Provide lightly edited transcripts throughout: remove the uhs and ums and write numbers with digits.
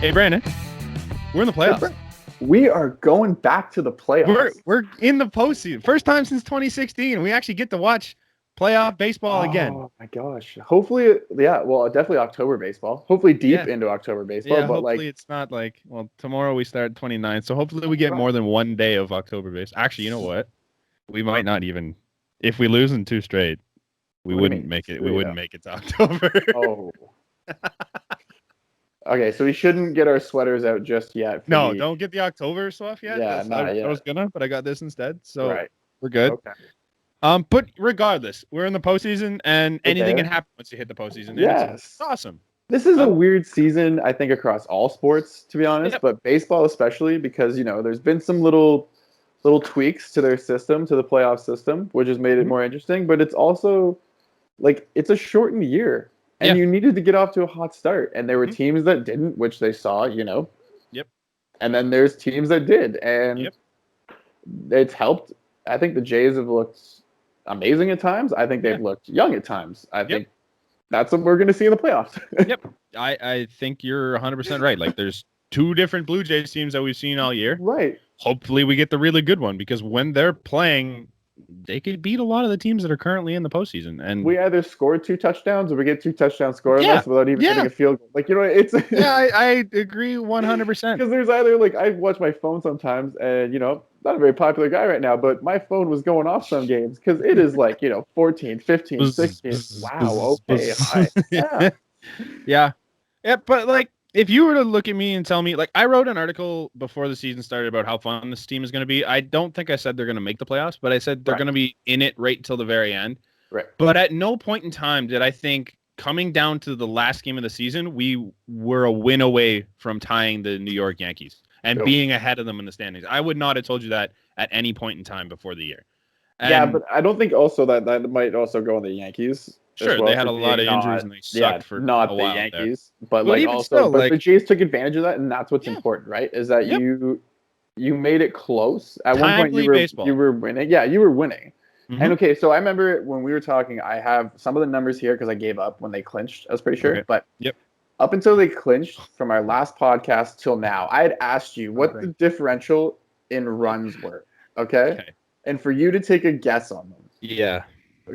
Hey, Brandon, we're in the playoffs. We are going back to the playoffs. We're in the postseason. First time since 2016. We actually get to watch playoff baseball again. Oh my gosh! Hopefully, yeah. Well, definitely October baseball. Hopefully, deep into October baseball. Yeah, but hopefully it's not like tomorrow we start 29th, so hopefully we get more than one day of October base. Actually, you know what? We might not even. If we lose in 2 straight, we wouldn't make it. We wouldn't make it to October. Oh. Okay, so we shouldn't get our sweaters out just yet. No, don't get the October stuff yet. Yeah, not yet. I was gonna, but I got this instead. So we're good. Okay. But regardless, we're in the postseason, and anything can happen once you hit the postseason. Yes, it's awesome. This is a weird season, I think, across all sports, to be honest, but baseball especially, because there's been some little tweaks to their system, to the playoff system, which has made it more interesting. But it's also it's a shortened year. And you needed to get off to a hot start. And there were teams that didn't, which they saw, Yep. And then there's teams that did. And it's helped. I think the Jays have looked amazing at times. I think they've looked young at times. I think that's what we're going to see in the playoffs. Yep. I think you're 100% right. Like, there's 2 different Blue Jays teams that we've seen all year. Right. Hopefully we get the really good one, because when they're playing, they could beat a lot of the teams that are currently in the postseason. And we either scored 2 touchdowns or we get 2 touchdowns scored on us without even hitting a field goal. It's I agree 100%. Because there's either I watch my phone sometimes, and not a very popular guy right now, but my phone was going off some games because it is 14, 15, 16. Wow. Okay. Hi. Yeah. But if you were to look at me and tell me, I wrote an article before the season started about how fun this team is going to be. I don't think I said they're going to make the playoffs, but I said they're going to be in it right till the very end. Right. But at no point in time did I think, coming down to the last game of the season, we were a win away from tying the New York Yankees and being ahead of them in the standings. I would not have told you that at any point in time before the year. And but I don't think also that might also go on the Yankees. Sure, they had a lot of injuries and they sucked for not a the while Yankees, there. but the Jays took advantage of that, and that's what's important, right? Is that you made it close at one point. You were winning. Yeah, you were winning. Mm-hmm. And okay, so I remember when we were talking, I have some of the numbers here because I gave up when they clinched. I was pretty sure, but up until they clinched from our last podcast till now, I had asked you what the differential in runs were. Okay, and for you to take a guess on them. Yeah.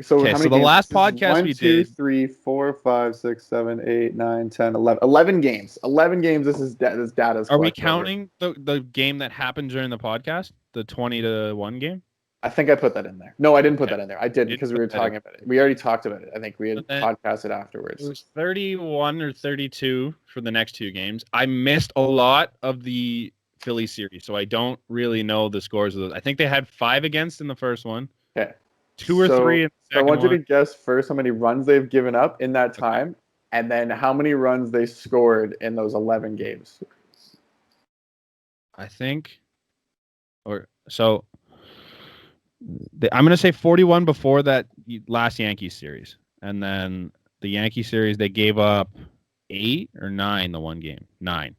So, how many so the last podcast we did. 1, 2, 3, 4, 5, 6, 7, 8, 9, 10, 11. 11 games. 11 games. This data's. Are we counting the game that happened during the podcast? The 20-1 game? I think I put that in there. No, I didn't put that in there. I did because we were talking about it. We already talked about it. I think we had podcasted afterwards. It was 31 or 32 for the next 2 games. I missed a lot of the Philly series, so I don't really know the scores of those. I think they had 5 against in the first one. Okay. 2 or 3 in the second one. I want you to guess first how many runs they've given up in that time, and then how many runs they scored in those 11 games. I think, I'm going to say 41 before that last Yankees series. And then the Yankee series, they gave up 8 or 9 the one game. 9.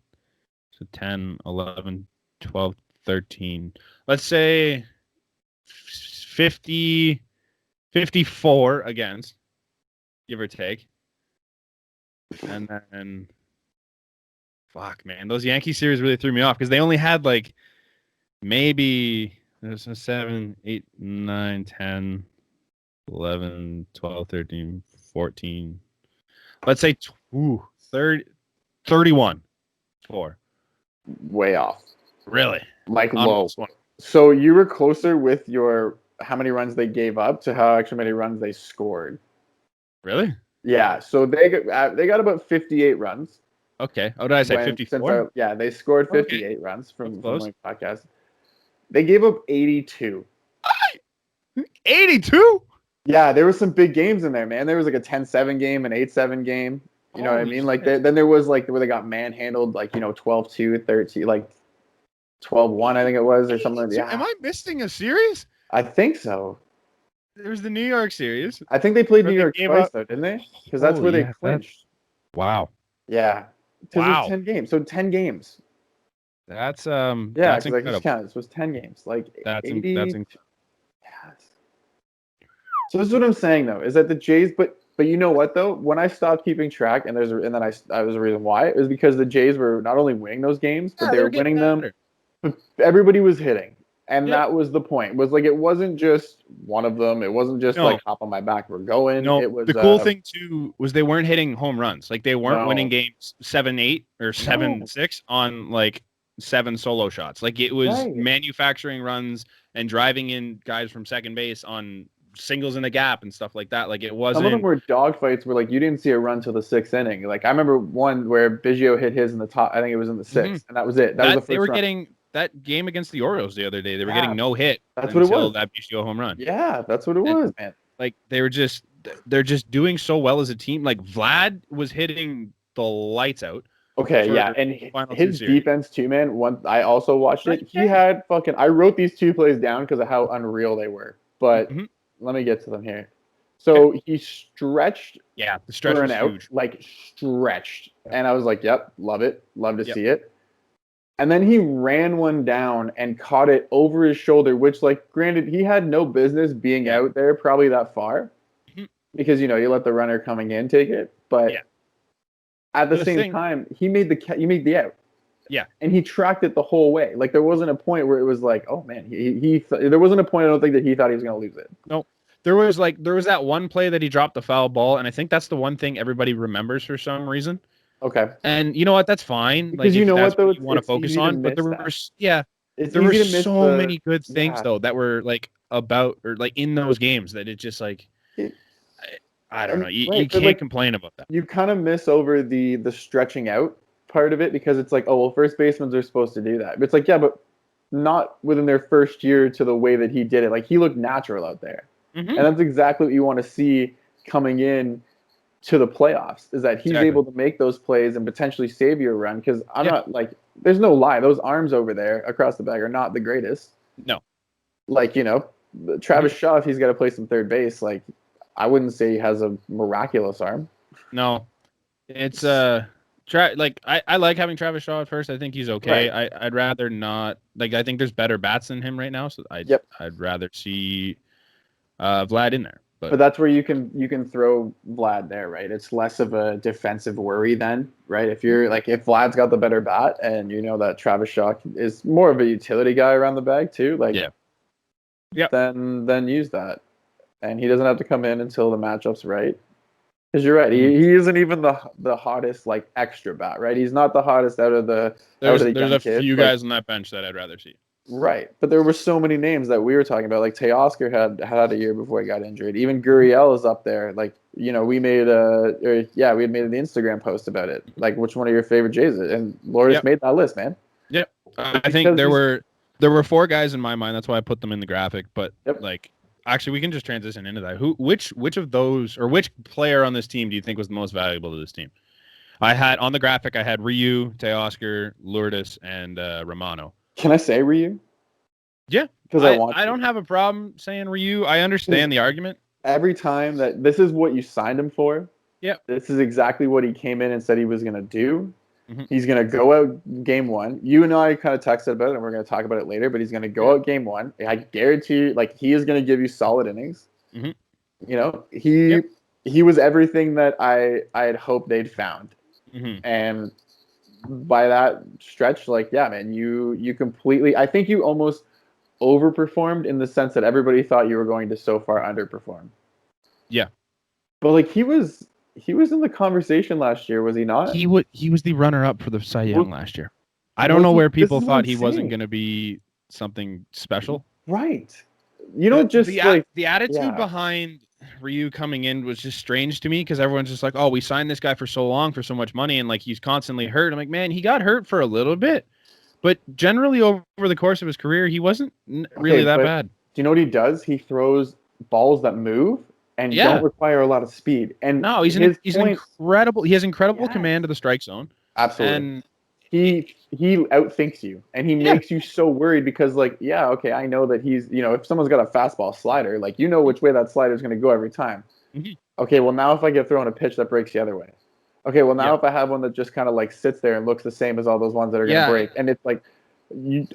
So 10, 11, 12, 13. Let's say 54 against, give or take. And then, fuck, man. Those Yankee series really threw me off because they only had maybe... There's a 7, 8, 9, 10, 11, 12, 13, 14. Let's say 31. 4. Way off. Really? Low. So you were closer with your how many runs they gave up to how actually many runs they scored. Really? Yeah. So they got about 58 runs. Okay. Oh, did I say 54? Yeah, they scored 58 runs from the podcast. They gave up 82. 82? Yeah, there were some big games in there, man. There was a 10-7 game, an 8-7 game. You know what I mean? Then there was where they got manhandled, 12-2, 13, 12-1, I think it was, or something like that. Yeah. Am I missing a series? I think so. There's the New York series. I think they played New York twice, though, didn't they? Because that's where they clinched. Wow. Yeah. Wow. 10 games. So 10 games. That's because I just counted. This was 10 games. That's 80. Yes. So this is what I'm saying though, is that the Jays, but But you know what though? When I stopped keeping track, and then I was a reason why. It was because the Jays were not only winning those games, but they were winning them. Everybody was hitting, and that was the point. Was like it wasn't just one of them. It wasn't just like hop on my back, we're going. No, it was the cool thing too was they weren't hitting home runs. Like they weren't winning games 7-8 or 7-6 on like 7 solo shots. Like it was manufacturing runs and driving in guys from second base on singles in the gap and stuff like that. Like it wasn't. Some of them were dogfights where like you didn't see a run till the 6th inning. Like I remember one where Biggio hit his in the top. I think it was in the 6th, and that was it. That was the first. They were getting that game against the Orioles the other day. They were getting no hit. That's what it was. That Biggio home run. Yeah, that's what it was, man. Like they're just doing so well as a team. Like Vlad was hitting the lights out. Okay, yeah, and his defense too, man. I also watched it. He had fucking. I wrote these 2 plays down because of how unreal they were. But let me get to them here. So he stretched. Yeah, the stretch was huge. Like stretched, and I was like, "Yep, love it, love to see it." And then he ran one down and caught it over his shoulder, which, like, granted, he had no business being out there probably that far, because you let the runner coming in take it, but at the same time, he made the out. Yeah, and he tracked it the whole way. Like there wasn't a point where it was like, oh man, there wasn't a point. I don't think that he thought he was going to lose it. No, there was that one play that he dropped the foul ball, and I think that's the one thing everybody remembers for some reason. Okay, and you know what? That's fine. Because like, what though, you want to focus on, but there were so many good things though that were like about or like in those games that it just like. I don't know. You can't complain about that. You kind of miss over the stretching out part of it because it's like, oh, well, first basemen are supposed to do that. But it's like, yeah, but not within their first year to the way that he did it. Like he looked natural out there. And that's exactly what you want to see coming in to the playoffs is that he's able to make those plays and potentially save you a run. Because I'm not like, there's no lie. Those arms over there across the bag are not the greatest. No. Like, Travis Shaw, if he's got to play some third base, like, I wouldn't say he has a miraculous arm. No. It's I like having Travis Shaw at first. I think he's okay. Right. I'd rather not. Like I think there's better bats than him right now, so I'd rather see Vlad in there. But that's where you can throw Vlad there, right? It's less of a defensive worry then, right? If you're like if Vlad's got the better bat and you know that Travis Shaw is more of a utility guy around the bag too, like then use that. And he doesn't have to come in until the matchup's right. Because you're right, he isn't even the hottest like extra bat, right? He's not the hottest out of the. There's a few guys on that bench that I'd rather see. Right, but there were so many names that we were talking about. Like Teoscar had a year before he got injured. Even Gurriel is up there. Like we made we had made an Instagram post about it. Like which one of your favorite Jays? And Lourdes made that list, man. Yep, I think there were 4 guys in my mind. That's why I put them in the graphic. But like. Actually, we can just transition into that. Which of those, or which player on this team do you think was the most valuable to this team? I had on the graphic. I had Ryu, Teoscar, Lourdes, and Romano. Can I say Ryu? Yeah, because I don't have a problem saying Ryu. I understand the argument. Every time that this is what you signed him for. Yeah, this is exactly what he came in and said he was going to do. He's going to go out game 1. You and I kind of texted about it, and we're going to talk about it later, but he's going to go out game 1. I guarantee you, like, he is going to give you solid innings. He was everything that I had hoped they'd found. And by that stretch, like, yeah, man, you completely – I think you almost overperformed in the sense that everybody thought you were going to so far underperform. Yeah. But, like, he was in the conversation last year, was he not? He was the runner-up for the Cy Young last year. I don't know where people thought he wasn't going to be something special. Right. The attitude behind Ryu coming in was just strange to me because everyone's just like, oh, we signed this guy for so long for so much money and like he's constantly hurt. I'm like, man, he got hurt for a little bit, but generally over the course of his career, he wasn't really that bad. Do you know what he does? He throws balls that move. And don't require a lot of speed. And no, he's incredible. He has incredible command of the strike zone. Absolutely. And he outthinks you, and he makes you so worried because, like, I know that he's, if someone's got a fastball slider, like, which way that slider is going to go every time. Okay, well, now if I get thrown a pitch that breaks the other way. Okay, well, now if I have one that just kind of like sits there and looks the same as all those ones that are going to break, and it's like,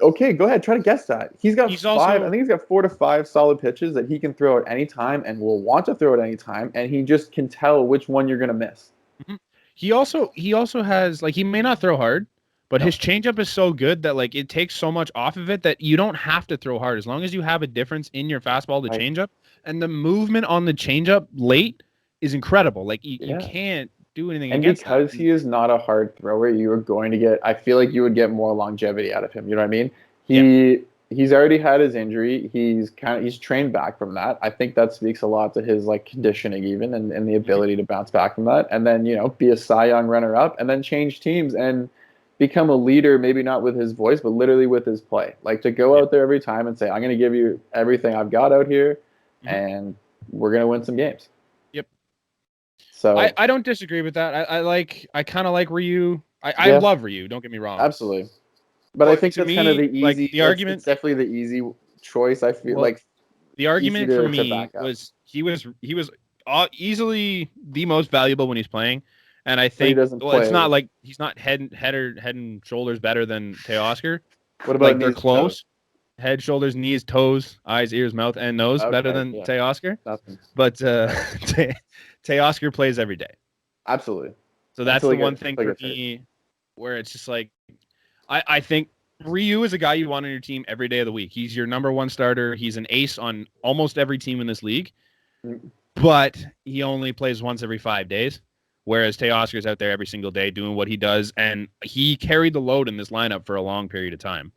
Okay, go ahead. Try to guess that. He's got He's 5. also, I think he's got 4 to 5 solid pitches that he can throw at any time and will want to throw at any time, and he just can tell which one you're gonna miss. Mhm. He also has, like, he may not throw hard, but No. his changeup is so good that, like, it takes so much off of it that you don't have to throw hard as long as you have a difference in your fastball to Right. changeup, and the movement on the changeup late is incredible. Like, you Yeah. can't do anything And against that. because he is not a hard thrower, you are going to get. I feel like you would get more longevity out of him. You know what I mean? He's already had his injury. He's trained back from that. I think that speaks a lot to his like conditioning even and the ability to bounce back from that. And then be a Cy Young runner up and then change teams and become a leader. Maybe not with his voice, but literally with his play. Like to go out there every time and say, "I'm going to give you everything I've got out here, and we're going to win some games." So I don't disagree with that. I kind of like Ryu. I love Ryu. Don't get me wrong. Absolutely, but I think that's kind of the easy. Like, the argument, it's definitely the easy choice. I feel like the argument for me was he was easily the most valuable when he's playing, and I think it's not like he's not head and shoulders better than Teoscar. What about they're close? Head, shoulders, knees, toes, eyes, ears, mouth, and nose better than Teoscar. But Teoscar plays every day. Absolutely. So that's the one thing for me where it's just like, I think Ryu is a guy you want on your team every day of the week. He's your number one starter. He's an ace on almost every team in this league, but he only plays once every 5 days, whereas Teoscar's out there every single day doing what he does, and he carried the load in this lineup for a long period of time.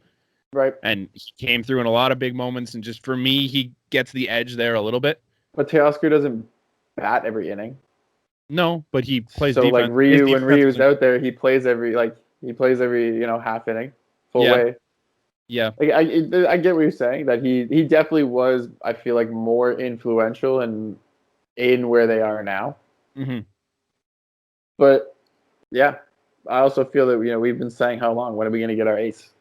Right. And he came through in a lot of big moments, and just for me, he gets the edge there a little bit. But Teoscar doesn't bat every inning. No, but he plays defense. So like Ryu, when Ryu's out there, he plays every half inning, full way. Yeah. Like, I get what you're saying, that he definitely was, I feel like, more influential in where they are now. Mm-hmm. But yeah, I also feel that we've been saying how long? When are we going to get our ace?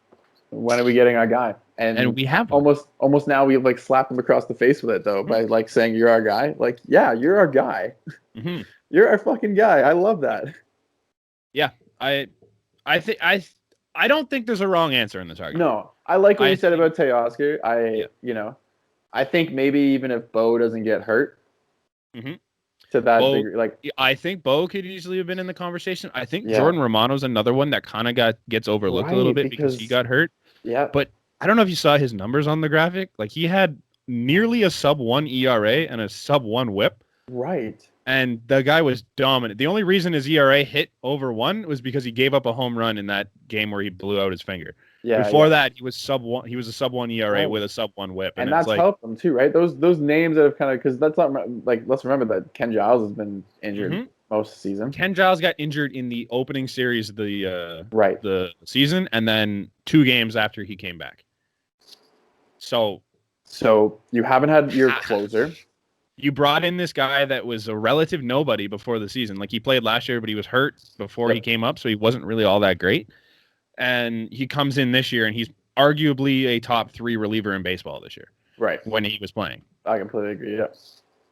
When are we getting our guy? And we have almost now we've like slapped him across the face with it though, by like saying you're our guy. Like, yeah, you're our guy. Mm-hmm. You're our fucking guy. I love that. Yeah, I don't think there's a wrong answer in this argument. No, I like what you said about Teoscar. I think maybe even if Bo doesn't get hurt, to that degree, like I think Bo could easily have been in the conversation. I think Jordan Romano's another one that kind of gets overlooked a little bit because he got hurt. Yeah, but I don't know if you saw his numbers on the graphic. Like, he had nearly a sub-1 ERA and a sub-1 WHIP. Right. And the guy was dominant. The only reason his ERA hit over 1 was because he gave up a home run in that game where he blew out his finger. Yeah. Before that, he was sub-1. He was a sub-1 ERA with a sub-1 WHIP, and that's helped him too, right? Those names that have kind of, because that's not like, let's remember that Ken Giles has been injured most of the season. Ken Giles got injured in the opening series of the season, and then 2 games after he came back. So you haven't had your closer. You brought in this guy that was a relative nobody before the season. Like, he played last year, but he was hurt before he came up, so he wasn't really all that great. And he comes in this year, and he's arguably a top 3 reliever in baseball this year. Right. When he was playing. I completely agree, yeah.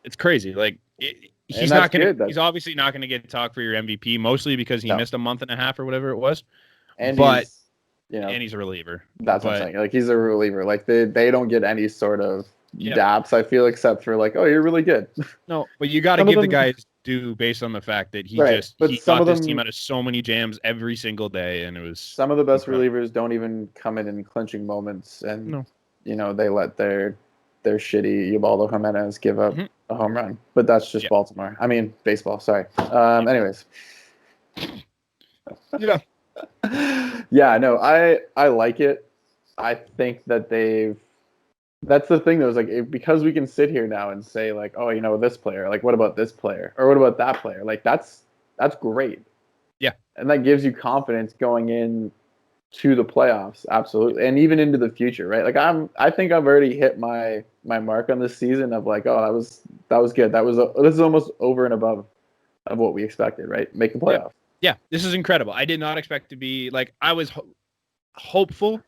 It's crazy. Like, he's not going to – he's obviously not going to get talk for your MVP, mostly because he missed a month and a half or whatever it was. And and he's a reliever. That's what I'm saying. Like, he's a reliever. Like, they don't get any sort of – daps, I feel, except for like, oh, you're really good. No, but you got to give the guy his due based on the fact that he got this team out of so many jams every single day, and it was some of the best relievers don't even come in clinching moments, and they let their shitty Ubaldo Jimenez give up a home run. But that's just Baltimore. I mean, baseball. Sorry. Anyways. Yeah. No, I like it. I think that that's the thing, though, is like, because we can sit here now and say like, oh, this player, like, what about this player, or what about that player? Like, that's great. Yeah, and that gives you confidence going in to the playoffs, absolutely, and even into the future, right? Like, I think I've already hit my mark on this season of like, oh, that was good. This is almost over and above of what we expected, right? Make the playoffs. Yeah, this is incredible. I did not expect to be like, I was hopeful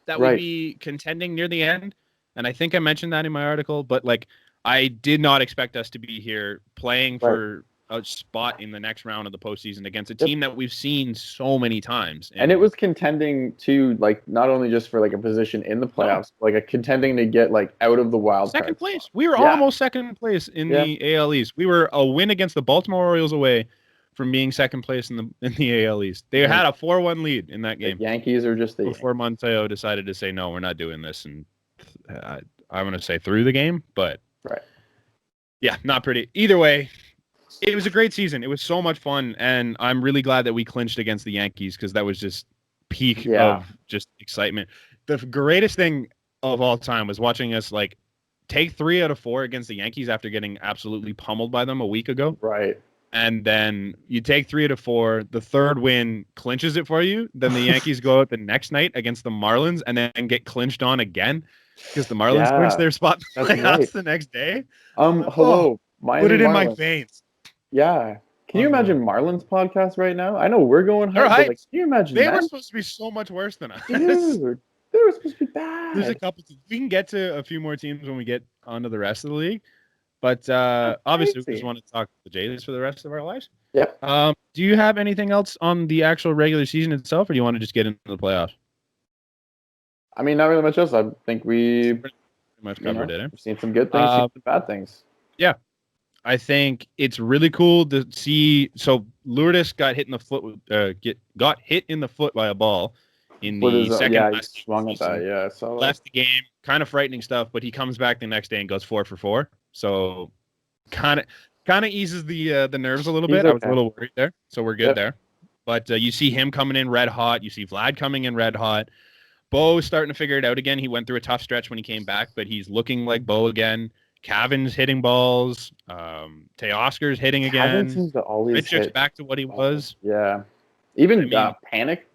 that we'd be contending near the end. And I think I mentioned that in my article, but like, I did not expect us to be here playing for a spot in the next round of the postseason against a team that we've seen so many times. And it was contending to like not only just for like a position in the playoffs, like a contending to get like out of the wild card. Second place. We were almost second place in the AL East. We were a win against the Baltimore Orioles away from being second place in the AL East. They had a 4-1 lead in that game. The Yankees are just before Monteo decided to say no, we're not doing this, and I'm going to say through the game, but yeah, not pretty. Either way, it was a great season. It was so much fun, and I'm really glad that we clinched against the Yankees because that was just peak of just excitement. The greatest thing of all time was watching us like take 3 out of 4 against the Yankees after getting absolutely pummeled by them a week ago. Right. And then you take 3 out of 4. The third win clinches it for you. Then the Yankees go out the next night against the Marlins and then get clinched on again because the Marlins clinched their spot the next day. Hello. Put it in my veins. Yeah. Can you imagine Marlins podcast right now? I know we're going high, but like, can you imagine they were supposed to be so much worse than us. Dude, they were supposed to be bad. There's a couple teams. We can get to a few more teams when we get onto the rest of the league. But obviously, we just want to talk to the Jays for the rest of our lives. Yep. Do you have anything else on the actual regular season itself, or do you want to just get into the playoffs? I mean, not really much else. I think we pretty much covered it. We've seen some good things, seen some bad things. Yeah. I think it's really cool to see. So Lourdes got hit in the foot. Got hit in the foot by a ball in the second. Yeah, he swung at that. Yeah, so left the game. Kind of frightening stuff. But he comes back the next day and goes 4 for 4. So kind of eases the nerves a little bit. Okay. I was a little worried there. So we're good there. But you see him coming in red hot. You see Vlad coming in red hot. Bo's starting to figure it out again. He went through a tough stretch when he came back, but he's looking like Bo again. Cavan's hitting balls. Teoscar's hitting again. Cavan seems to always Richard's back to what he was. Yeah. Even Panic.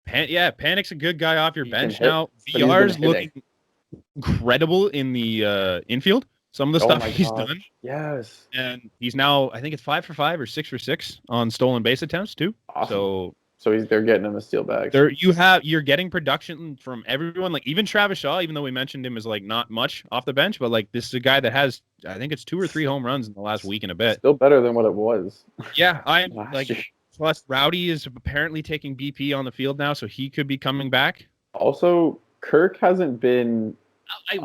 Panic's a good guy off your bench now. VR's looking incredible in the infield. Some of the stuff he's done. Yes. And he's now, I think it's 5 for 5 or 6 for 6 on stolen base attempts too. Awesome. So they're getting him the steal bags. You're getting production from everyone. Like even Travis Shaw, even though we mentioned him as like not much off the bench, but like this is a guy that has, I think it's 2 or 3 home runs in the last week and a bit. Still better than what it was. Yeah, plus Rowdy is apparently taking BP on the field now, so he could be coming back. Also, Kirk hasn't been.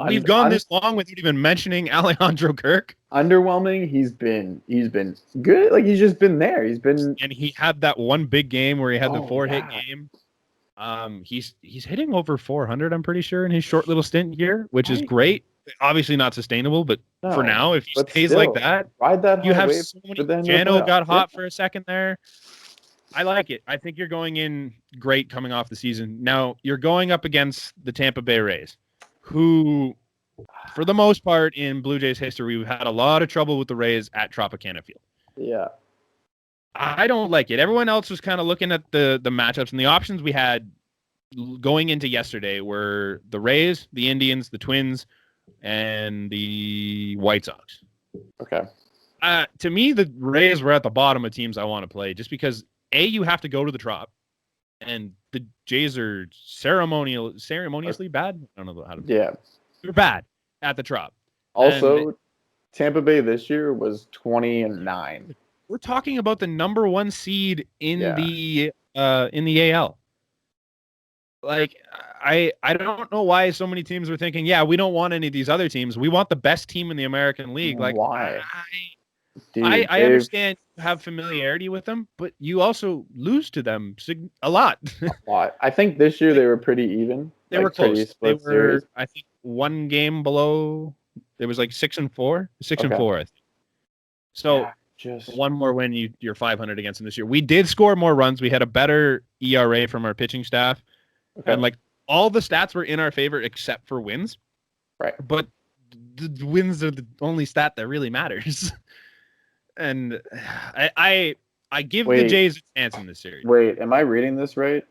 We've gone this long without even mentioning Alejandro Kirk. Underwhelming. He's been good. Like he's just been there. And he had that one big game where he had the 4-hit game. He's hitting over 400. I'm pretty sure in his short little stint here, which is great. Obviously not sustainable, but for now, if he stays like that, ride that. You have so many. Jano got hot for a second there. I like it. I think you're going in great coming off the season. Now you're going up against the Tampa Bay Rays, who, for the most part, in Blue Jays history, we've had a lot of trouble with the Rays at Tropicana Field. Yeah. I don't like it. Everyone else was kind of looking at the matchups, and the options we had going into yesterday were the Rays, the Indians, the Twins, and the White Sox. Okay. To me, the Rays were at the bottom of teams I want to play just because, A, you have to go to the Trop, and the Jays are ceremoniously bad. I don't know how to. Yeah, they're bad at the Trop. Also, Tampa Bay this year was 20-9. We're talking about the number 1 seed in the AL. Like, I don't know why so many teams were thinking, we don't want any of these other teams. We want the best team in the American League. Like, why? I understand you have familiarity with them, but you also lose to them a lot. A lot. I think this year they were pretty even. They were close. They were, I think, 1 game below. It was like 6-4. 6-4, I think. So just 1 more win, you're 500 against them this year. We did score more runs. We had a better ERA from our pitching staff. Okay. And like all the stats were in our favor except for wins. Right. But the wins are the only stat that really matters. And I give the Jays a chance in this series. Wait, am I reading this right?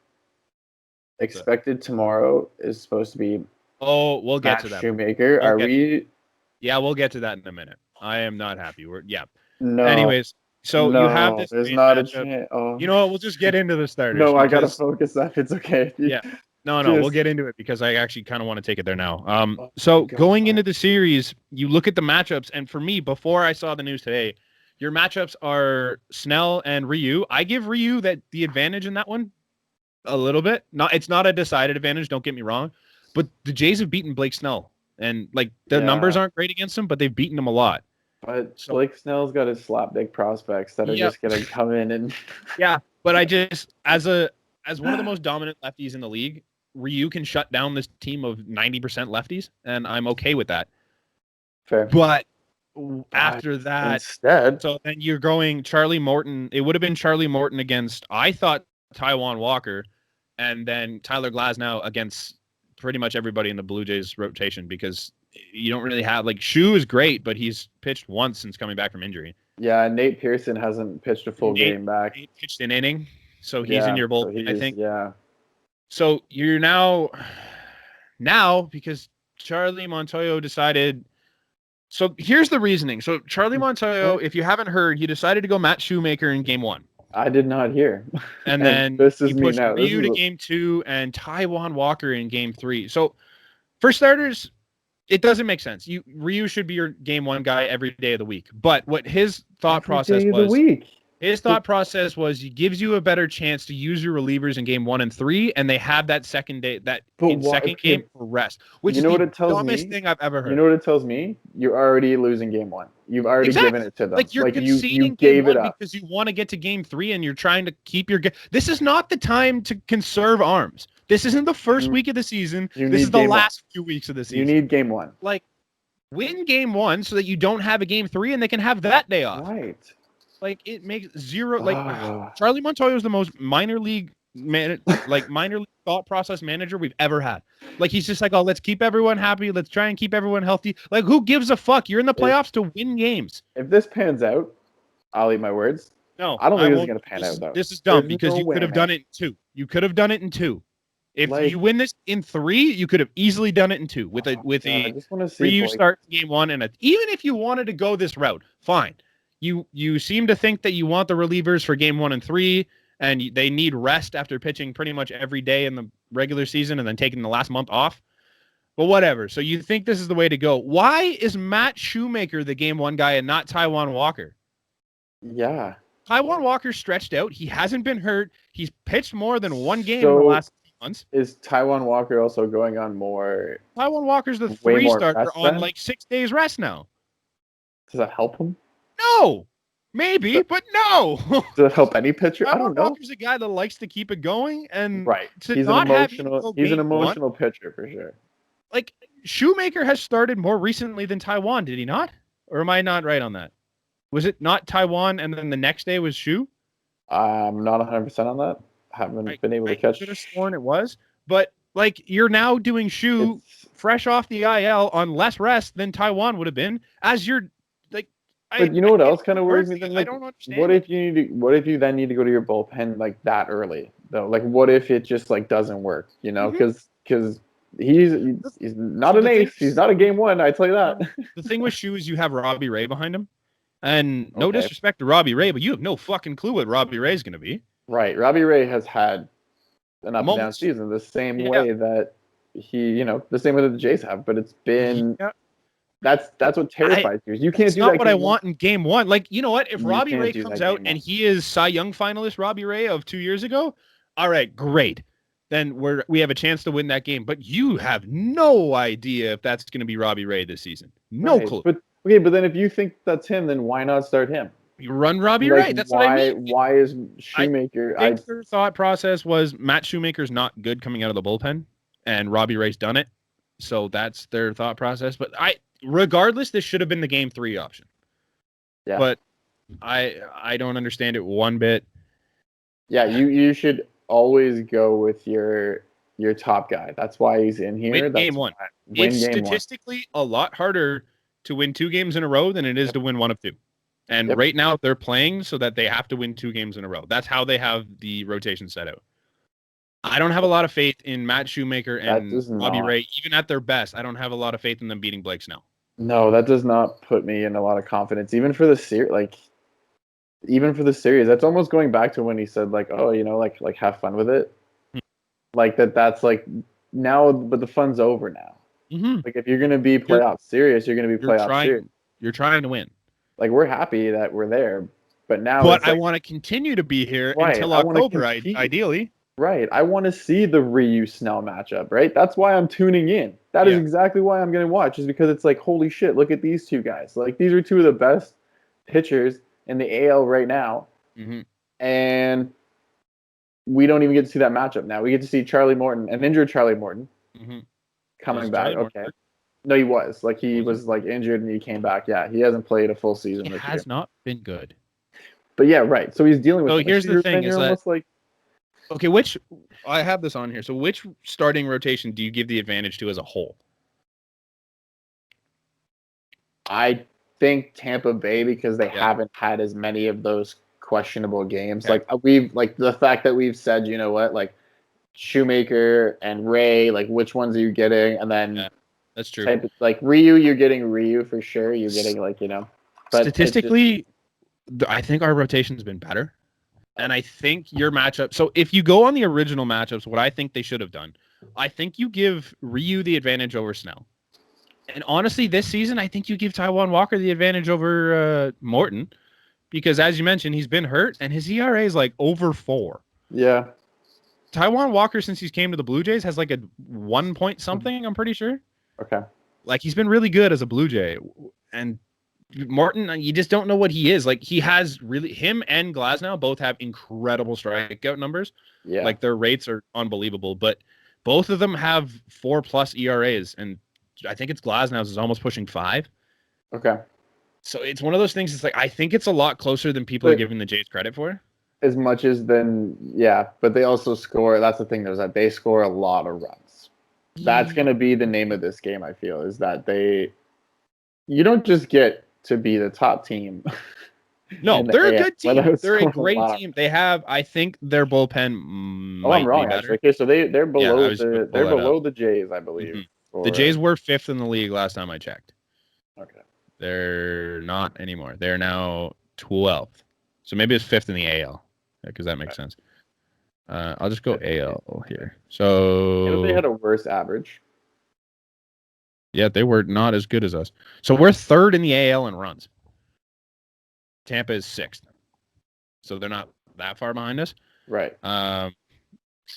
Expected tomorrow is supposed to be. Oh, we'll get to that. Shoemaker, are we? Yeah, we'll get to that in a minute. I am not happy. No. Anyways, so you have this. There's not a chance. Oh. You know what? We'll just get into the starters. No, I gotta focus that. It's okay. Yeah. No, we'll get into it because I actually kind of want to take it there now. So going into the series, you look at the matchups, and for me, before I saw the news today, Your matchups are Snell and Ryu. I give Ryu the advantage in that one a little bit. It's not a decided advantage, don't get me wrong, but the Jays have beaten Blake Snell, and like the numbers aren't great against him, but they've beaten him a lot. But Blake Snell's got his slapdick prospects that are just gonna come in and but I just as one of the most dominant lefties in the league, Ryu can shut down this team of 90% lefties, and I'm okay with that. Fair. But after that, instead, so then you're going Charlie Morton. It would have been Charlie Morton against, I thought, Taijuan Walker, and then Tyler Glasnow against pretty much everybody in the Blue Jays rotation, because you don't really have, like, Shu is great, but he's pitched once since coming back from injury. Yeah, Nate Pearson hasn't pitched a full game back. Nate pitched an inning, so he's in your bullpen, I think. Yeah. So you're now because Charlie Montoyo decided. So here's the reasoning. So Charlie Montoyo, if you haven't heard, he decided to go Matt Shoemaker in game 1. I did not hear. And then he pushed Ryu to game 2 and Taijuan Walker in game 3. So for starters, it doesn't make sense. Ryu should be your game 1 guy every day of the week. But what his thought process was, he gives you a better chance to use your relievers in game 1 and 3, and they have that second day, game for rest, which is the dumbest thing I've ever heard. You know what it tells me? You're already losing game 1. You've already given it to them. Like you're conceding you gave it up because you want to get to game 3, and you're trying to keep your. This is not the time to conserve arms. This isn't the first week of the season. This is the last few weeks of the season. You need game 1. Like, win game 1 so that you don't have a game 3, and they can have that day off. Right. Like, it makes zero. Like, Charlie Montoyo is the most minor league thought process manager we've ever had. Like, he's just like, oh, let's keep everyone happy. Let's try and keep everyone healthy. Like, who gives a fuck? You're in the playoffs to win games. If this pans out, I'll eat my words. No, I don't think this is going to pan out, though. This is dumb because you could have done it in 2. You could have done it in 2. If you win this in 3, you could have easily done it in 2 with a Ryu start game 1 and even if you wanted to go this route, fine. You seem to think that you want the relievers for game 1 and 3, and they need rest after pitching pretty much every day in the regular season and then taking the last month off. But whatever. So you think this is the way to go. Why is Matt Shoemaker the game 1 guy and not Taijuan Walker? Yeah. Taijuan Walker stretched out. He hasn't been hurt. He's pitched more than 1 game in the last few months. Is Taijuan Walker also going on more? Taijuan Walker's the 3 starter on like 6 days rest now. Does that help him? No, maybe, but no. Does it help any pitcher? I don't know. Walker's a guy that likes to keep it going, and he's an emotional pitcher for sure. Like, Shoemaker has started more recently than Taijuan, did he not? Or am I not right on that? Was it not Taijuan and then the next day was Shu? I'm not 100% on that. Haven't been able to catch. I could have sworn it was, but like, you're now doing Shu fresh off the IL on less rest than Taijuan would have been, as you're. But you know what else kind of worries me? Then, like, I don't understand. What if you then need to go to your bullpen like that early though? Like, what if it just like doesn't work? You know, because he's not an ace. He's not a game 1. I tell you that. The thing with Shu is you have Robbie Ray behind him, and no disrespect to Robbie Ray, but you have no fucking clue what Robbie Ray is going to be. Right, Robbie Ray has had an up and down season the same way that the same way that the Jays have, but it's been. Yeah. That's what terrifies you. You can't do that. That's not what I want in game 1. Like, you know what? If Robbie Ray comes out and he is Cy Young finalist Robbie Ray of 2 years ago, all right, great. Then we have a chance to win that game. But you have no idea if that's going to be Robbie Ray this season. No clue. But then if you think that's him, then why not start him? You run Robbie Ray. That's what I mean. Why is Shoemaker? I think their thought process was Matt Shoemaker's not good coming out of the bullpen, and Robbie Ray's done it. So that's their thought process. But regardless, this should have been the game 3 option. Yeah. But I don't understand it one bit. Yeah, you should always go with your top guy. That's why he's in here. Win game 1. It's statistically a lot harder to win 2 games in a row than it is to win 1 of 2. And right now they're playing so that they have to win 2 games in a row. That's how they have the rotation set out. I don't have a lot of faith in Matt Shoemaker and Robbie Ray. Even at their best, I don't have a lot of faith in them beating Blake Snell. No, that does not put me in a lot of confidence. Even for the series, that's almost going back to when he said, like, oh, like have fun with it. Like that's like now, but the fun's over now. Mm-hmm. Like, if you're going to be playoff serious, you're going to be playoff serious. You're trying to win. Like, we're happy that we're there, but now But I want to continue to be here until October, ideally. Right. I want to see the Ryu Snell matchup, right? That's why I'm tuning in. That is exactly why I'm going to watch, is because it's like, holy shit, look at these two guys. Like, these are two of the best pitchers in the AL right now. Mm-hmm. And we don't even get to see that matchup now. We get to see Charlie Morton, an injured Charlie Morton, coming back. Okay. No, he was. Like, he was like injured and he came back. Yeah, he hasn't played a full season this year. He has not been good. But yeah, right. So he's dealing with So here's the thing, is that almost like, okay, which I have this on here. So which starting rotation do you give the advantage to as a whole? I think Tampa Bay, because they haven't had as many of those questionable games. Okay. Like the fact that we've said, you know what, like Shoemaker and Ray, like which ones are you getting? And then that's true. Like Ryu, you're getting Ryu for sure. You're getting like, you know. But statistically, I think our rotation's been better. And I think your matchup. So if you go on the original matchups, what I think they should have done, I think you give Ryu the advantage over Snell. And honestly, this season, I think you give Taijuan Walker the advantage over Morton, because as you mentioned, he's been hurt and his ERA is like over 4. Yeah. Taijuan Walker, since he's came to the Blue Jays, has like a 1 point something. I'm pretty sure. Okay. Like he's been really good as a Blue Jay, and Morton, you just don't know what he is. Like he has really, him and Glasnow both have incredible strikeout numbers. Yeah. Like their rates are unbelievable, but both of them have 4+ ERAs, and I think it's Glasnow's is almost pushing 5. Okay. So it's one of those things. It's like, I think it's a lot closer than people are giving the Jays credit for. As much as but they also score. That's the thing, though, is that they score a lot of runs. That's going to be the name of this game, I feel, is that you don't just get to be the top team. No, they're a good team. They're a great team. They have, I think, their bullpen might I'm wrong, be better. Okay, so they're below the Jays, I believe. Mm-hmm. The Jays were 5th in the league last time I checked. Okay. They're not anymore. They're now 12th. So maybe it's 5th in the AL, because that makes sense. I'll just go AL here. So they had a worse average. Yeah, they were not as good as us. So we're 3rd in the AL in runs. Tampa is 6th. So they're not that far behind us. Right. The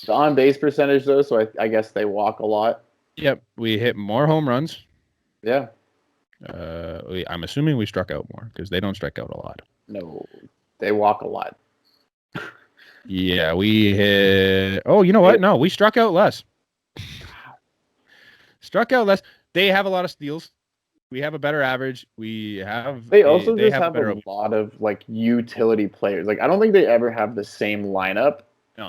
on-base percentage, though, so I guess they walk a lot. Yep, we hit more home runs. Yeah. I'm assuming we struck out more, because they don't strike out a lot. No, they walk a lot. Yeah, we hit... Oh, you know what? No, we struck out less. Struck out less. They have a lot of steals. We have a better average. They have a lot of like utility players. Like I don't think they ever have the same lineup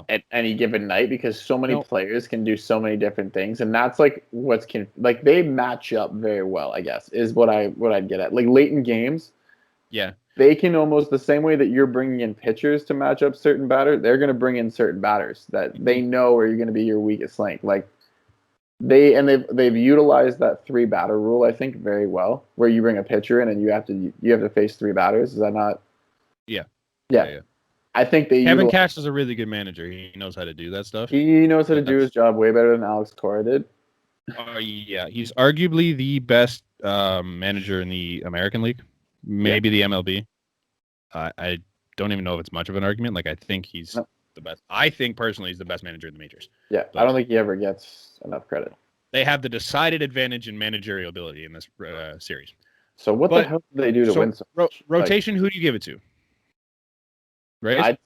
at any given night, because so many players can do so many different things, and that's like like they match up very well, I guess, is what I'd get at. Like late in games, they can almost, the same way that you're bringing in pitchers to match up certain batters, they're going to bring in certain batters that they know are going to be your weakest link. Like they've utilized that 3 batter rule, I think, very well, where you bring a pitcher in and you have to face 3 batters. Is that not? Yeah. I think Kevin Cash is a really good manager. He knows how to do that stuff. He knows how to do his job way better than Alex Cora did. Yeah, he's arguably the best manager in the American League, maybe the MLB. I don't even know if it's much of an argument. Like I think he's the best. I think personally he's the best manager in the majors. Yeah, but I don't think he ever gets enough credit. They have the decided advantage in managerial ability in this series. So the hell do they do to win? Rotation, who do you give it to? Rays?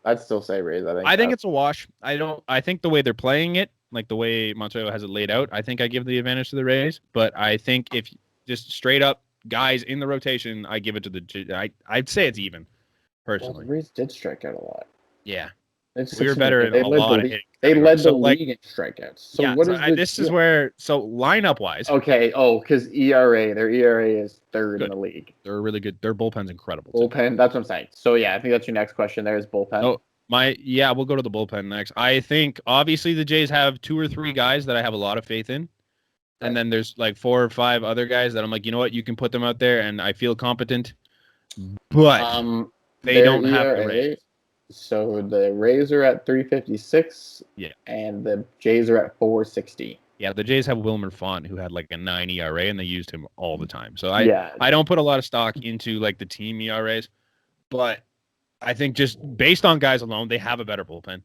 I'd still say Rays. I think it's a wash. I think the way they're playing it, like the way Montoyo has it laid out, I think I give the advantage to the Rays. But I think if just straight up guys in the rotation, I give it to I'd say it's even, personally. Well, the Rays did strike out a lot. Yeah. We were better in a lot of hitting. They led the league in strikeouts. So this is where lineup wise. Okay. Oh, because their ERA is 3rd in the league. They're really good. Their bullpen's incredible. Bullpen. That's what I'm saying. So yeah, I think that's your next question. There is bullpen. Oh, we'll go to the bullpen next. I think obviously the Jays have 2 or 3 guys that I have a lot of faith in, and then there's like 4 or 5 other guys that I'm like, you know what, you can put them out there, and I feel competent. But they don't have the Rays. So the Rays are at 356, and the Jays are at 460. Yeah, the Jays have Wilmer Font, who had like a 9 ERA, and they used him all the time. So I don't put a lot of stock into like the team ERAs, but I think just based on guys alone, they have a better bullpen.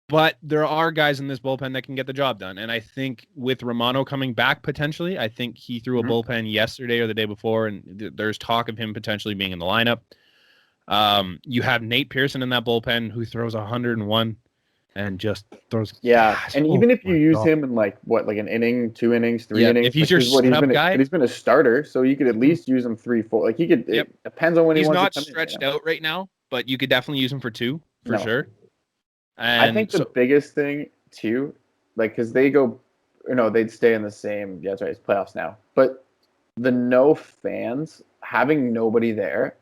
But there are guys in this bullpen that can get the job done. And I think with Romano coming back potentially, I think he threw a bullpen yesterday or the day before, and there's talk of him potentially being in the lineup. You have Nate Pearson in that bullpen who throws 101 and just throws. Yeah, and even if you use him in like an inning, 2 innings, 3 innings, if he's your setup guy, but he's been a starter, so you could at least use him 3, 4. Like he could. It depends on when he wants to come in. He's not stretched out right now, but you could definitely use him for 2 for sure. And I think the biggest thing too, like because they'd stay in the same. Yeah, that's right. It's playoffs now, but the no fans, having nobody there.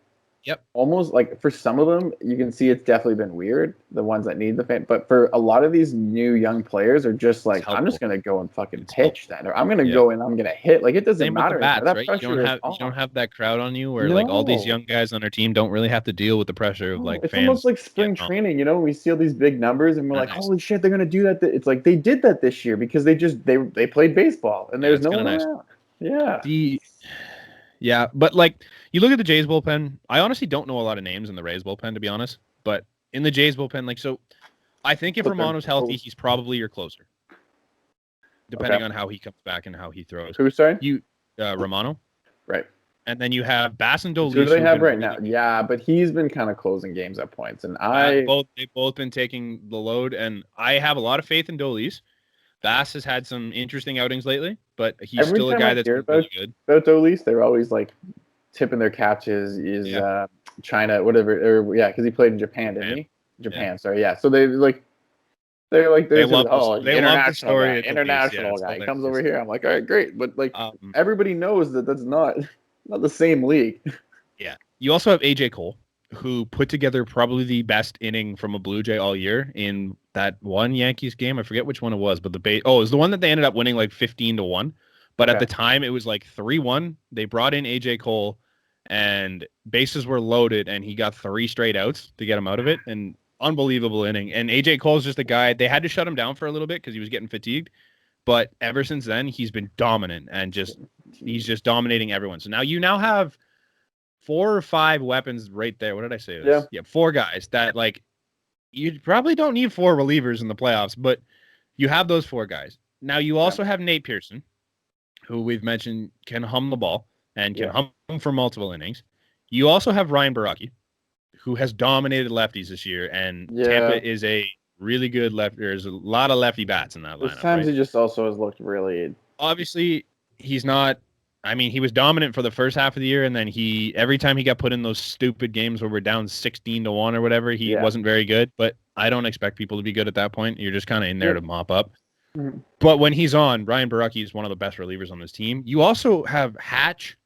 Yep. Almost like for some of them, you can see it's definitely been weird, the ones that need the fan. But for a lot of these new young players are just like, I'm just going to go and fucking pitch that. Or I'm going to go and I'm going to hit. Like, it doesn't matter. With the bats, right? You don't have that crowd on you where like all these young guys on our team don't really have to deal with the pressure of like it's fans. Almost like spring training, we see all these big numbers and we're like, holy shit, they're going to do that. It's like they did that this year because they played baseball and there's no one around. Yeah. Yeah, but like you look at the Jays bullpen, I honestly don't know a lot of names in the Rays bullpen, to be honest. But in the Jays bullpen, like, so I think if Romano's healthy, he's probably your closer, depending on how he comes back and how he throws. Who, sorry? Romano. Right. And then you have Bass and Dolis. Who do they have right now? Yeah, but he's been kind of closing games at points. And they've both been taking the load, and I have a lot of faith in Dolis. Bass has had some interesting outings lately, but he's still a guy that's been really good. About Dolis, they're always like tipping their catches. China, whatever, because he played in Japan, didn't he? Japan, sorry, yeah. So they love the story. International guy. He comes over here. I'm like, all right, great, but like everybody knows that's not the same league. Yeah. You also have AJ Cole, who put together probably the best inning from a Blue Jay all year in that one Yankees game. I forget which one it was, but it was the one that they ended up winning like 15-1. But at the time, it was like 3-1. They brought in AJ Cole, and bases were loaded, and he got 3 straight outs to get him out of it. And unbelievable inning. And AJ Cole's just a guy. They had to shut him down for a little bit because he was getting fatigued. But ever since then, he's been dominant and he's just dominating everyone. So now have 4 or 5 weapons right there. What did I say? Yeah, 4 guys that like you probably don't need 4 relievers in the playoffs, but you have those 4 guys. Now you also have Nate Pearson, who we've mentioned can hum the ball and can hum for multiple innings. You also have Ryan Baraki, who has dominated lefties this year, and Tampa is a really good lefty. There's a lot of lefty bats in that lineup. Sometimes he just also has looked really. Obviously, he's not. I mean, he was dominant for the first half of the year, and then every time he got put in those stupid games where we're down 16-1 or whatever, he wasn't very good. But I don't expect people to be good at that point. You're just kind of in there to mop up. Mm-hmm. But when he's on, Ryan Baraki is one of the best relievers on this team. You also have Hatch,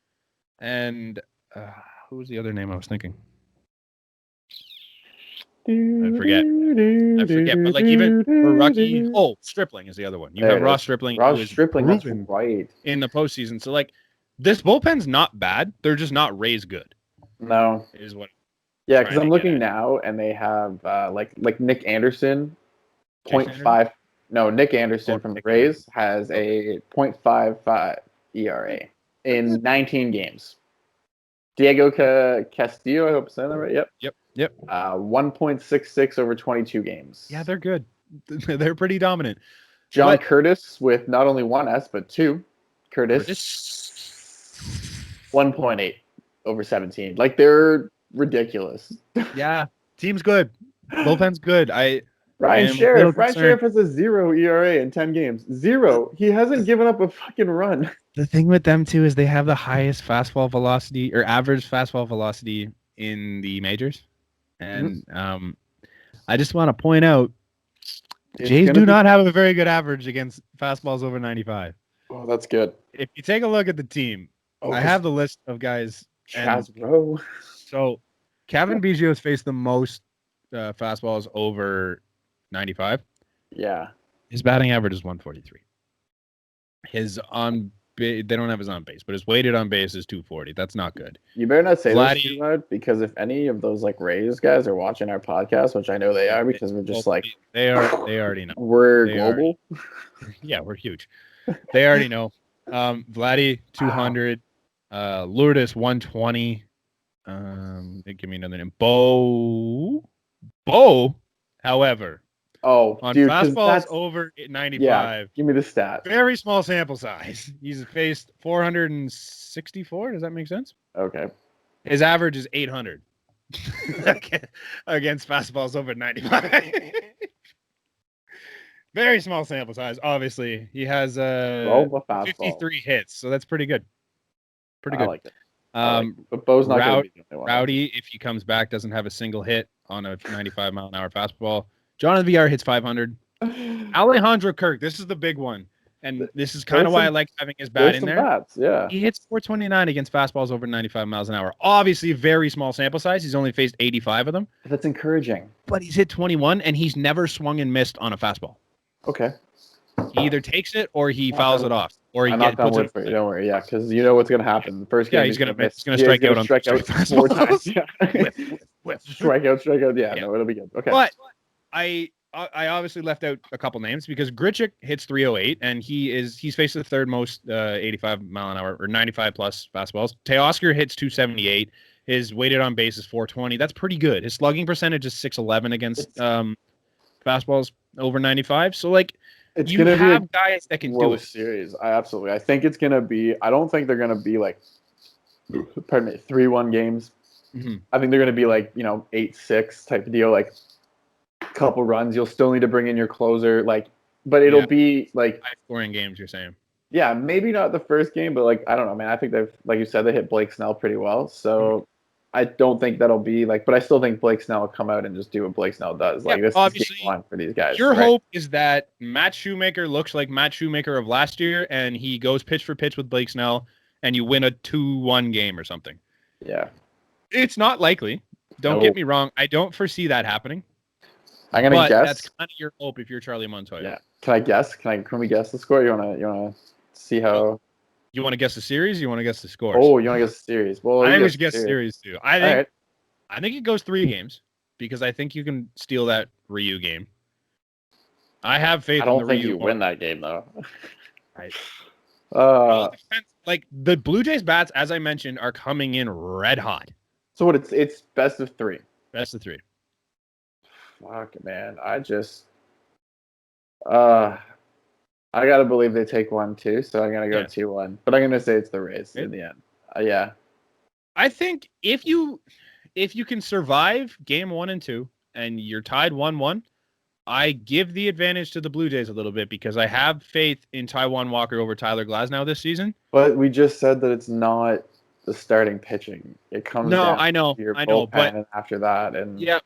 and who was the other name I was thinking? I forget. But like even Baraki, Stripling is the other one. You have Ross Stripling. Ross Stripling, that's right. In the postseason. So like this bullpen's not bad. They're just not Rays good. No. Is what. Yeah, because I'm looking now and they have like Nick Anderson, 0.5. No, Nick Anderson from the Rays has a 0.55 ERA in 19 games. Diego Castillo, I hope I'm saying that right. Yep. 1.66 over 22 games. Yeah, they're good. They're pretty dominant. John Curtis with not only 1 S, but 2. Curtis. 1.8 over 17. Like, they're ridiculous. Yeah, team's good. Bullpen's good. Ryan Sheriff has a 0 ERA in 10 games. 0. He hasn't given up a fucking run. The thing with them, too, is they have the highest fastball velocity or average fastball velocity in the majors. And I just want to point out, Jays do not have a very good average against fastballs over 95. Oh, that's good. If you take a look at the team, I have the list of guys. So Kevin Biggio's faced the most fastballs over 95. Yeah. His batting average is 143. His they don't have his on base, but his weighted on base is 240. That's not good. You better not say that too loud, because if any of those like Rays guys are watching our podcast, which I know they are, because we're just they already know we're global. Yeah, we're huge. They already know. Vladdy 200, Lourdes 120. Give me another name. Bo, however, on dude, fastballs over 95. Yeah, give me the stat. Very small sample size. He's faced 464. Does that make sense? Okay. His average is 800 against fastballs over 95. Very small sample size. Obviously, he has 53 hits, so that's pretty good. Pretty good. I like it. But Bo's not going to be the only one. Rowdy, if he comes back, doesn't have a single hit on a 95-mile-an-hour fastball. Jonathan VR hits 500. Alejandro Kirk, this is the big one. And this is kind of why I like having his bat in there. Bats, yeah. He hits 429 against fastballs over 95 miles an hour. Obviously, very small sample size. He's only faced 85 of them. That's encouraging. But he's hit 21, and he's never swung and missed on a fastball. Okay. He either takes it or he fouls it off. Or he puts it for you. Don't worry. Yeah, because you know what's going to happen. The first game, he's going to strike out on four times. Yeah. Strike out. Yeah, no, it'll be good. Okay. But I obviously left out a couple names because Grichuk hits 308 and he's faced the third most 85 mile an hour or 95 plus fastballs. Teoscar hits 278. His weighted on base is 420. That's pretty good. His slugging percentage is 611 against fastballs over 95. So like it's you have guys that can do it. Series. I think it's gonna be. I don't think they're gonna be like, 3-1 games. Mm-hmm. I think they're gonna be like 8-6 type of deal. Like couple runs. You'll still need to bring in your closer. Like, but it'll be like high-scoring games. You're saying? Yeah, maybe not the first game, but like I don't know, man. I think they've, like you said, they hit Blake Snell pretty well. So I don't think that'll be like, but I still think Blake Snell will come out and just do what Blake Snell does. Like this obviously, is game one for these guys. Your hope is that Matt Shoemaker looks like Matt Shoemaker of last year, and he goes pitch for pitch with Blake Snell, and you win a 2-1 game or something. Yeah, it's not likely. Don't get me wrong. I don't foresee that happening. I'm gonna guess. That's kind of your hope if you're Charlie Montoya. Yeah. Can I guess? Can we guess the score? You wanna see how? You want to guess the series? You want to guess the scores? Oh, you want to guess the series? Well, I think we should guess the series too. I think it goes 3 games because I think you can steal that Ryu game. I have faith. I don't think you win that game though. Right. Like the Blue Jays bats, as I mentioned, are coming in red hot. So what? It's best of 3. Best of 3. Fuck, man. I gotta believe they take 1 too, so I'm gonna go 2-1. But I'm gonna say it's the Rays in the end. Yeah. I think if you can survive game 1 and 2 and you're tied 1-1, I give the advantage to the Blue Jays a little bit because I have faith in Taijuan Walker over Tyler Glasnow this season. But we just said that it's not the starting pitching. It comes down to your bullpen after that, and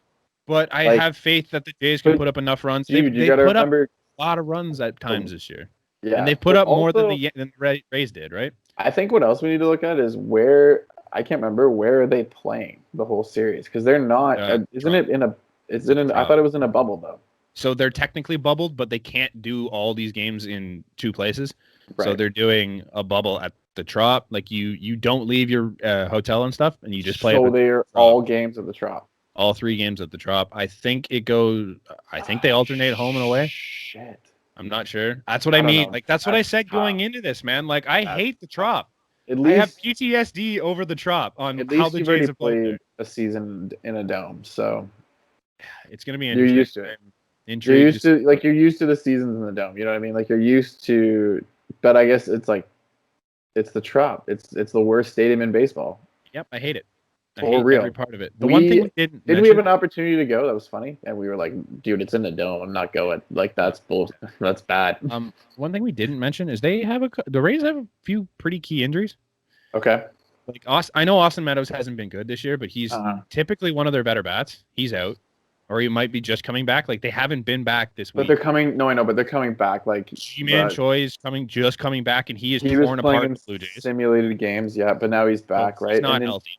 but I have faith that the Jays can put up enough runs. Dude, you got to remember a lot of runs at times this year. Yeah, and they put up more than the Rays did, right? I think what else we need to look at is where I can't remember where are they playing the whole series because they're not. Isn't it in a? Is it in? I thought it was in a bubble though. So they're technically bubbled, but they can't do all these games in 2 places. Right. So they're doing a bubble at the Trop. Like you don't leave your hotel and stuff, and you just play. So they're all games at the Trop. All 3 games at the Trop. I think it goes. I think they alternate home and away. Shit. I'm not sure. That's what I mean. Like that's what I said going into this, man. Like I hate the Trop. At least I have PTSD over the Trop on how the Jays have played a season in a dome, so it's gonna be interesting. You're used to it. You're used to the seasons in the dome. You know what I mean? Like you're used to, but I guess it's like it's the Trop. It's the worst stadium in baseball. Yep, I hate it. I hate every part of it. The one thing we didn't we have an opportunity to go? That was funny, and we were like, "Dude, it's in the dome. I'm not going." Like that's bullshit. That's bad. One thing we didn't mention is the Rays have a few pretty key injuries. Okay. Like I know Austin Meadows hasn't been good this year, but he's typically one of their better bats. He's out, or he might be just coming back. Like they haven't been back this week. But they're coming. No, I know, but they're coming back. Like Ji-Man Choi is coming back, and he is torn apart in the Blue Jays. Simulated games, yeah, but now he's back, right? He's not healthy.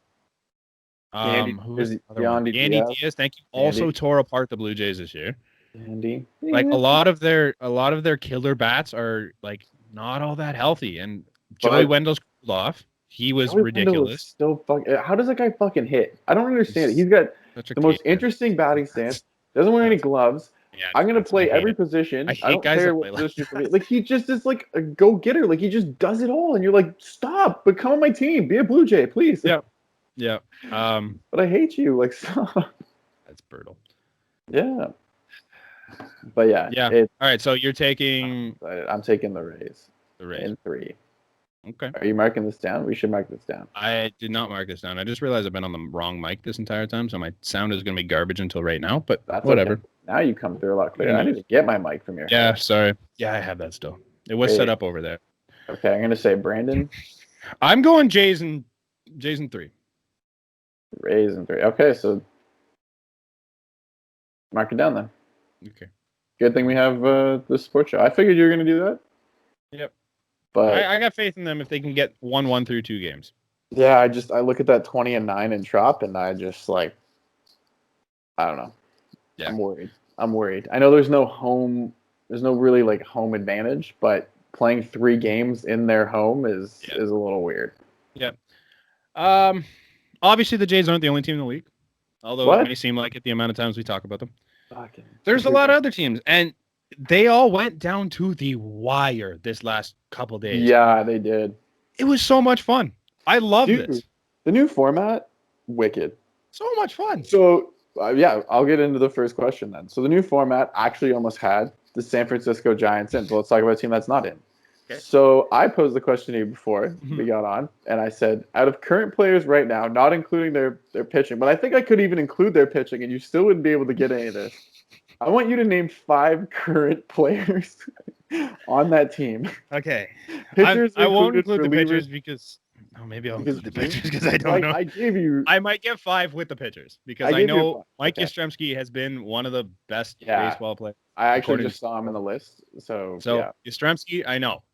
Yandy Diaz, thank you. Also tore apart the Blue Jays this year. Yandy. Like a lot of their killer bats are like not all that healthy, and Joey Wendell's cooled off. He was ridiculous. How does that guy fucking hit? I don't understand it. He's got the most interesting batting stance. Doesn't wear any gloves. Yeah, I'm gonna play every position. I don't care what position for me. Like he just is like a go-getter. Like he just does it all, and you're like, stop! But come on my team. Be a Blue Jay, please. Yeah, yeah. But I hate you. Like stop. That's brutal. Yeah. But yeah. Yeah. All right. So you're taking. I'm taking the Rays. The Rays in 3. Okay. Are you marking this down? We should mark this down. I did not mark this down. I just realized I've been on the wrong mic this entire time, so my sound is going to be garbage until right now. But that's whatever. Okay. Now you come through a lot clearer. I need to get my mic from here. Yeah, sorry. Yeah, I have that still. It was set up over there. Okay, I'm going to say Brandon. I'm going Jays in 3. Rays in 3. Okay, so mark it down then. Okay. Good thing we have the sports show. I figured you were going to do that. Yep. But I got faith in them if they can get 1-1 through 2 games. Yeah, I look at that 20-9 in Trop, and I just like, I don't know. Yeah. I'm worried. I know there's no really like home advantage, but playing 3 games in their home is a little weird. Yeah. Obviously the Jays aren't the only team in the league, although it may seem like it the amount of times we talk about them. There's a lot of other teams, and they all went down to the wire this last couple days. Yeah, they did. It was so much fun. I love this. The new format, wicked. So much fun. So, I'll get into the first question then. So the new format actually almost had the San Francisco Giants in. So let's talk about a team that's not in. Okay. So I posed the question to you before we got on, and I said, out of current players right now, not including their pitching, but I think I could even include their pitching, and you still wouldn't be able to get any of this. I want you to name 5 current players on that team. Okay. Pitchers I won't include the pitchers because... Oh, maybe I'll include the pitchers because I don't know. I gave you... I might get 5 with the pitchers because I know Mike Yastrzemski has been one of the best baseball players. I actually just saw him in the list. So Yastrzemski, I know.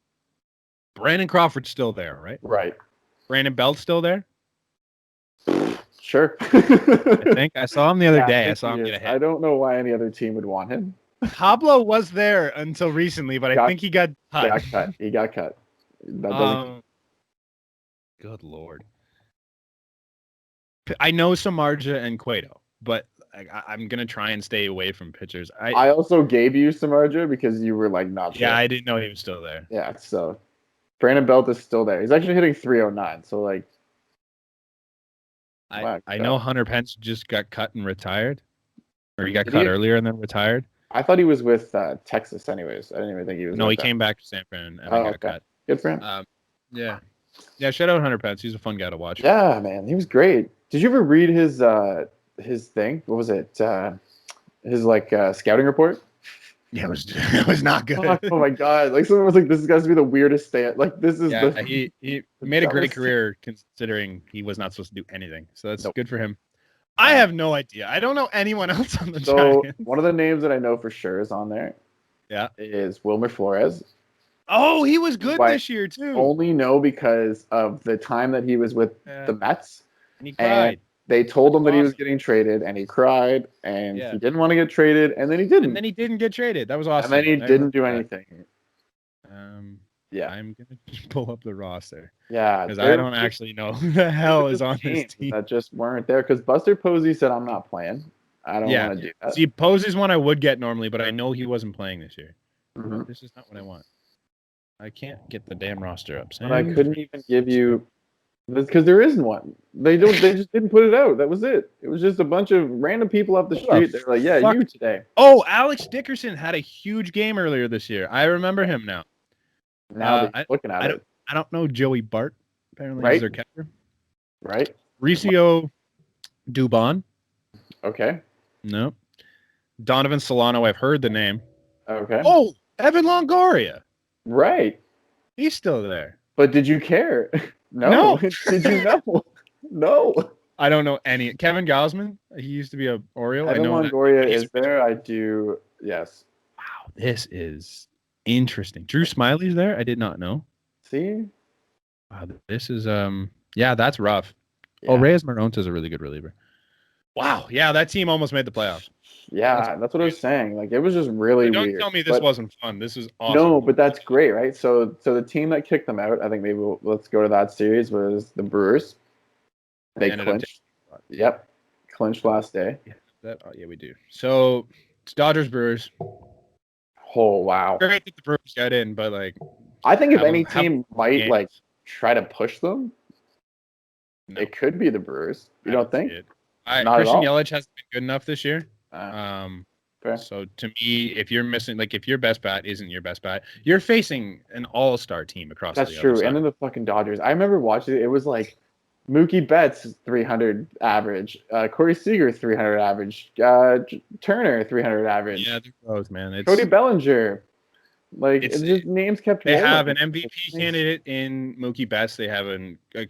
Brandon Crawford's still there, right? Right. Brandon Belt's still there? Sure. I think I saw him the other day. I saw him get a hit. I don't know why any other team would want him. Pablo was there until recently, but I think he got cut. He got cut. That doesn't... Good Lord. I know Samardzija and Cueto, but I'm going to try and stay away from pitchers. I also gave you Samardzija because you were like not sure. Yeah, I didn't know he was still there. Yeah, so Brandon Belt is still there. He's actually hitting 309. So like I know Hunter Pence just got cut and retired. Or he got cut earlier and then retired. I thought he was with Texas anyways. I didn't even think he was. No, he came back to San Fran and got cut. Good for him. Yeah. Yeah, shout out Hunter Pence. He's a fun guy to watch. Yeah, man. He was great. Did you ever read his thing? What was it? His scouting report? Yeah, it was not good. Oh my god! Like someone was like, "This has to be the weirdest stand." Like this is. Yeah, he made a great career considering he was not supposed to do anything. So that's good for him. I have no idea. I don't know anyone else on the Giants. One of the names that I know for sure is on there. Yeah, is Wilmer Flores. Oh, he was good this year too. Only know because of the time that he was with the Mets. And he cried. And they told him that he was getting traded, and he cried, and he didn't want to get traded, and then he didn't. And then he didn't get traded. That was awesome. And then he didn't do anything. Yeah, I'm gonna just pull up the roster. Yeah, because I don't actually know who the hell is on this team that just weren't there. Because Buster Posey said, "I'm not playing. I don't want to do that." See, Posey's one I would get normally, but I know he wasn't playing this year. Mm-hmm. This is not what I want. I can't get the damn roster up. But I couldn't even give you because there isn't one. They just didn't put it out. That was it. It was just a bunch of random people off the street. They're like, "Yeah, you today." Oh, Alex Dickerson had a huge game earlier this year. I remember him now. Now looking at it, I don't know Joey Bart. Apparently, he's their catcher. Right. Mauricio Dubon. Okay. No. Donovan Solano. I've heard the name. Okay. Oh, Evan Longoria. Right. He's still there. But did you care? No. Did you know? No. I don't know any. Kevin Gausman. He used to be a Oriole. Evan Longoria is there. I do. Yes. Wow. This is interesting. Drew Smiley's there. I did not know. See? Wow. This is that's rough. Yeah. Oh, Reyes Moronta is a really good reliever. Wow. Yeah, that team almost made the playoffs. Yeah, that's what I was saying. Like it was just really weird. Don't tell me this wasn't fun. This is awesome. No, but that's great, right? So the team that kicked them out, I think maybe let's go to that series, was the Brewers. They clinched. Yep. Clinched last day. Yeah, we do. So It's Dodgers Brewers. Oh wow! Great that the Brewers got in, but like, I think if any team might like try to push them, it could be the Brewers. You don't think? Not Christian Yelich hasn't been good enough this year. So to me, if you're missing, like, if your best bat isn't your best bat, you're facing an all-star team across. That's true. And then the fucking Dodgers. I remember watching it. It was like Mookie Betts 300 average, Corey Seager 300 average, Turner 300 average. Yeah, they're close, man. Cody Bellinger. Like, it's just names kept. They have an MVP candidate in Mookie Betts. They have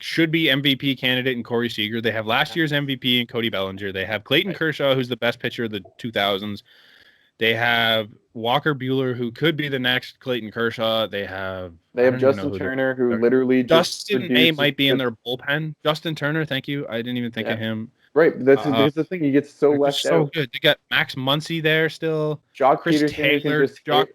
should be MVP candidate in Corey Seager. They have last year's MVP in Cody Bellinger. They have Clayton Kershaw, who's the best pitcher of the 2000s. They have Walker Buehler, who could be the next Clayton Kershaw. They have Justin Turner, who literally Justin May might be in their bullpen. Justin Turner, thank you. I didn't even think of him. Right, that's the thing. He gets so left out. So good. They got Max Muncy there still. Chris Taylor,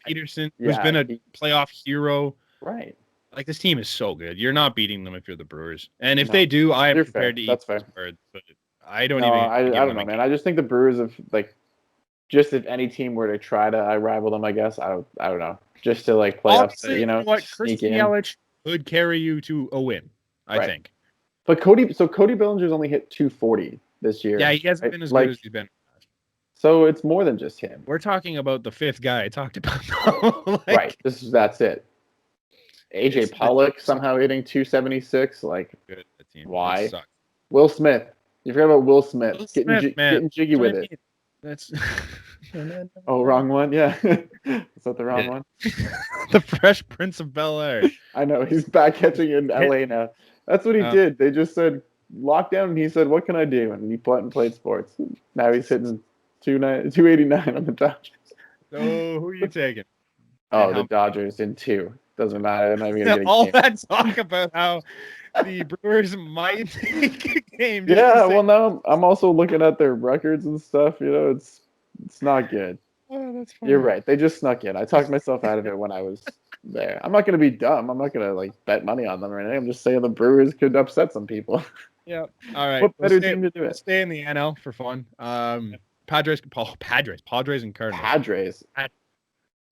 Peterson, who's been a playoff hero. Right. Like, this team is so good. You're not beating them if you're the Brewers. And if they do, I am prepared to eat those birds. But I don't even. I don't know, man. I just think the Brewers have, like, just if any team were to try to rival them, I guess. I don't know. Just to, like, play up, you know what? Christian Yelich could carry you to a win, I think. But Cody Bellinger's only hit 240 this year. Yeah, he hasn't been as good as he's been. So it's more than just him. We're talking about the fifth guy I talked about. Right. That's it. AJ Pollock somehow hitting 276. Like, good, why? Will Smith. You forgot about Will Smith. Getting jiggy with it. That's. Wrong one. Yeah. Is that the wrong one? The Fresh Prince of Bel-Air. I know. He's back catching in LA now. That's what he did. They just said lockdown, and he said, "What can I do?" And he played sports. Now he's hitting 289 on the Dodgers. So who are you taking? The Dodgers in 2. Doesn't matter. I'm not even gonna get all that talk about how the Brewers might take a game. Yeah, well, now I'm also looking at their records and stuff. You know, it's not good. Oh, that's funny. You're right. They just snuck in. I talked myself out of it when I was there. I'm not going to be dumb. I'm not going to, like, bet money on them or anything. I'm just saying the Brewers could upset some people. Yeah. All right. What better team to do it? Stay in the NL for fun. Padres and Cardinals. Padres. I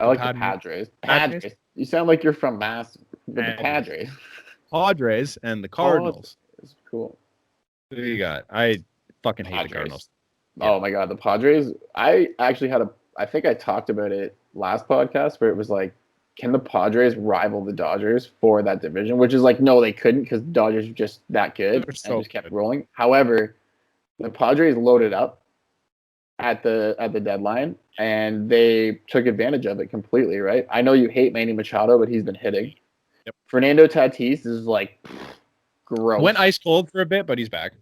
like the Padres. Padres. You sound like you're from Mass. The Padres. Padres and the Cardinals. Cool. Who do you got? I fucking hate the Cardinals. Oh my God, the Padres. I actually I think I talked about it last podcast where it was like, can the Padres rival the Dodgers for that division? Which is like, no, they couldn't because the Dodgers are just that good and just kept rolling. However, the Padres loaded up at the deadline and they took advantage of it completely, right? I know you hate Manny Machado, but he's been hitting. Yep. Fernando Tatis is like gross. Went ice cold for a bit, but he's back.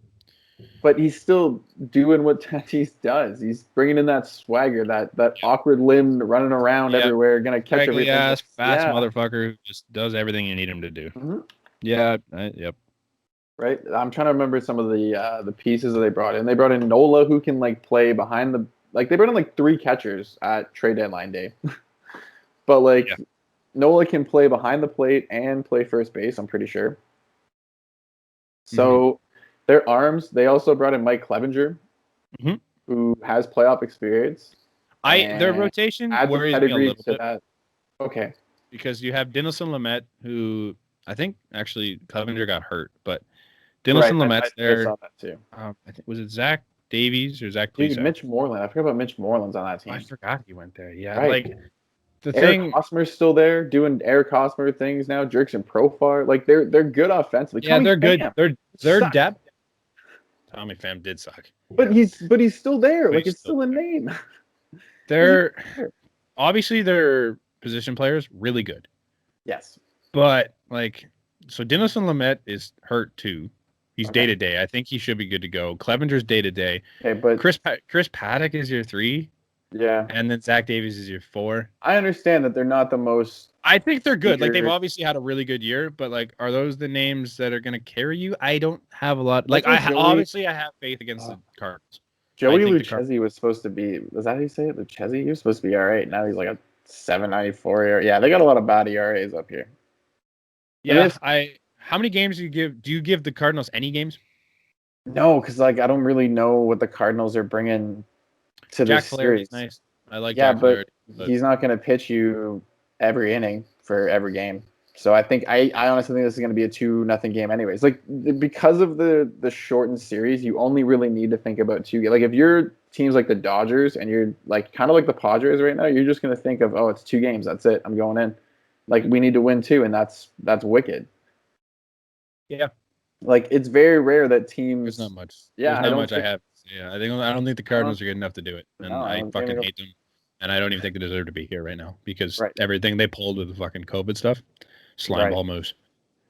But he's still doing what Tatis does. He's bringing in that swagger, that awkward limb running around everywhere, gonna catch everything. Fast motherfucker who just does everything you need him to do. Mm-hmm. Yeah. Yep. Right. I'm trying to remember some of the pieces that they brought in. They brought in Nola, who can like play behind the they brought in like 3 catchers at trade deadline day. But Nola can play behind the plate and play first base. I'm pretty sure. So. Their arms, they also brought in Mike Clevenger, who has playoff experience. Their rotation worries me a little bit. That. Okay. Because you have Dinelson Lamet, who I think actually Clevenger got hurt, but Dinelson Lamet's there. I saw that too. I think, was it Zach Davies or Zach Plesac? Dude, Mitch Moreland. I forgot about Mitch Moreland's on that team. I forgot he went there. Yeah. Right. Like, Eric Hosmer's still there doing Eric Hosmer things now. Jurickson Profar. Like, they're good offensively. Yeah, they're good. Their depth. Tommy Pham did suck. But he's still there. Like, it's still a name. They're obviously their position players really good. Yes. But so Dinelson Lamet is hurt too. He's day to day. I think he should be good to go. Clevenger's day to day. Okay, but Chris Paddock is your 3. Yeah. And then Zach Davies is your 4. I understand that they're not the most. I think they're good. Like, they've obviously had a really good year, but are those the names that are going to carry you? I don't have a lot. I have faith against the Cardinals. Joey Lucchesi was supposed to be. Was that how you say it? Lucchesi? He was supposed to be all right. Now he's like a 7.94 ERA. Yeah, they got a lot of bad ERAs up here. Yeah. How many games do you give? Do you give the Cardinals any games? No, because I don't really know what the Cardinals are bringing to this series. Nice. I like Yeah, Jack but Flaherty, he's not going to pitch you every inning for every game. So I honestly think this is going to be a 2-0 game anyways. Like because of the shortened series, you only really need to think about two. Like if your team's like the Dodgers and you're like kind of like the Padres right now, you're just going to think of, oh, it's 2 games. That's it. I'm going in. Like we need to win 2, and that's wicked. Yeah. Like it's very rare that teams. There's not much. Yeah, There's not much I have. Yeah, I don't think the Cardinals are good enough to do it, and No, I fucking hate them. And I don't even think they deserve to be here right now because everything they pulled with the fucking COVID stuff, slime ball moves.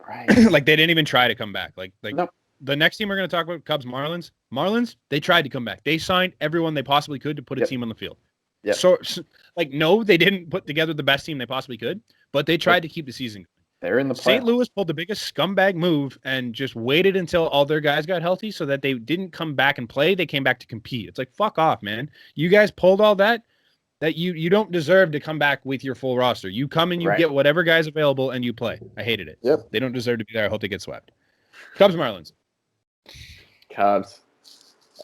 Right. Like they didn't even try to come back. Like nope. The next team we're going to talk about, Cubs, Marlins. Marlins, they tried to come back. They signed everyone they possibly could to put a team on the field. Yeah. So, like, no, they didn't put together the best team they possibly could, but they tried to keep the season going. They're in the playoffs. St. Louis pulled the biggest scumbag move and just waited until all their guys got healthy so that they didn't come back and play. They came back to compete. It's like, fuck off, man. You guys pulled all that you don't deserve to come back with your full roster. You come and you get whatever guys available and you play. I hated it. Yep. They don't deserve to be there. I hope they get swept. Cubs, Marlins. Cubs.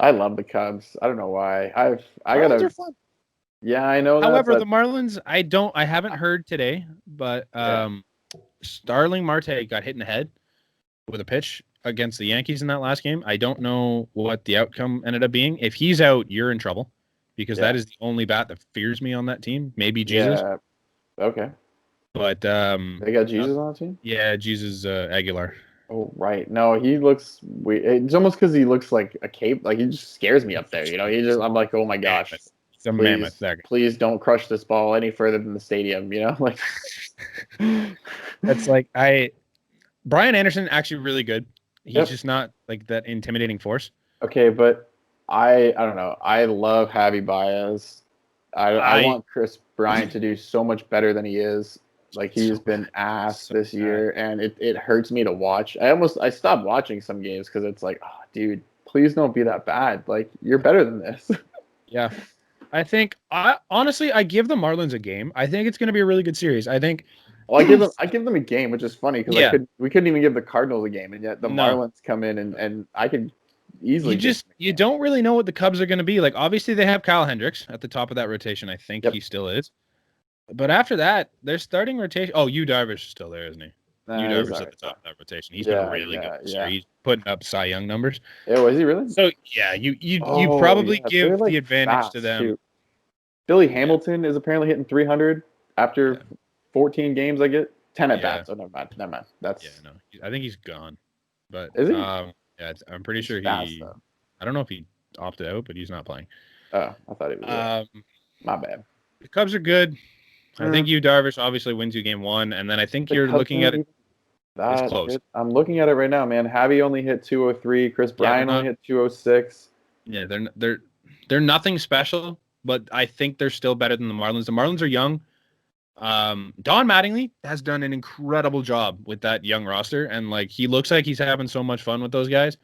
I love the Cubs. I don't know why. Marlins are fun. Yeah, I know. However, the Marlins, I haven't heard today, but Starling Marte got hit in the head with a pitch against the Yankees in that last game. I don't know what the outcome ended up being. If he's out, you're in trouble because that is the only bat that fears me on that team. Maybe Jesus. Yeah. Okay. But they got Jesus on the team? Yeah, Jesus Aguilar. Oh, right. No, he looks weird. It's almost because he looks like a cape. Like, he just scares me up there. You know, I'm like, oh my gosh. He's a mammoth. Please don't crush this ball any further than the stadium, you know? Like, that's like, Brian Anderson, actually really good. He's just not like that intimidating force. Okay, but I don't know. I love Javi Baez. I want Chris Bryant to do so much better than he is. Like, he's been ass this year, and it hurts me to watch. I stopped watching some games because it's like, oh, dude, please don't be that bad. Like, you're better than this. Yeah. I think, honestly, I give the Marlins a game. I think it's going to be a really good series. I think. Well, I give them a game, which is funny because we couldn't even give the Cardinals a game, and yet the Marlins come in and I could easily. You don't really know what the Cubs are going to be. Like, obviously they have Kyle Hendricks at the top of that rotation. I think he still is. But after that, their starting rotation. Oh, Yu Darvish is still there, isn't he? Yu Darvish at the top of that rotation. He's been really good. Yeah. He's putting up Cy Young numbers. Yeah, was he really? So yeah, you probably give the advantage to them. Too. Billy Hamilton is apparently hitting 300 after 14 games. I get 10 at bats. Oh, never mind. That's I think he's gone. But is he? Yeah, I'm pretty sure he. I don't know if he opted out, but he's not playing. Oh, I thought he was. My bad. The Cubs are good. I think Yu Darvish obviously wins you game 1, and then I think you're looking at it. It's close. I'm looking at it right now, man. Javi only hit 203. Chris Bryant only hit 206. Yeah, they're nothing special, but I think they're still better than the Marlins. The Marlins are young. Don Mattingly has done an incredible job with that young roster, and like he looks like he's having so much fun with those guys.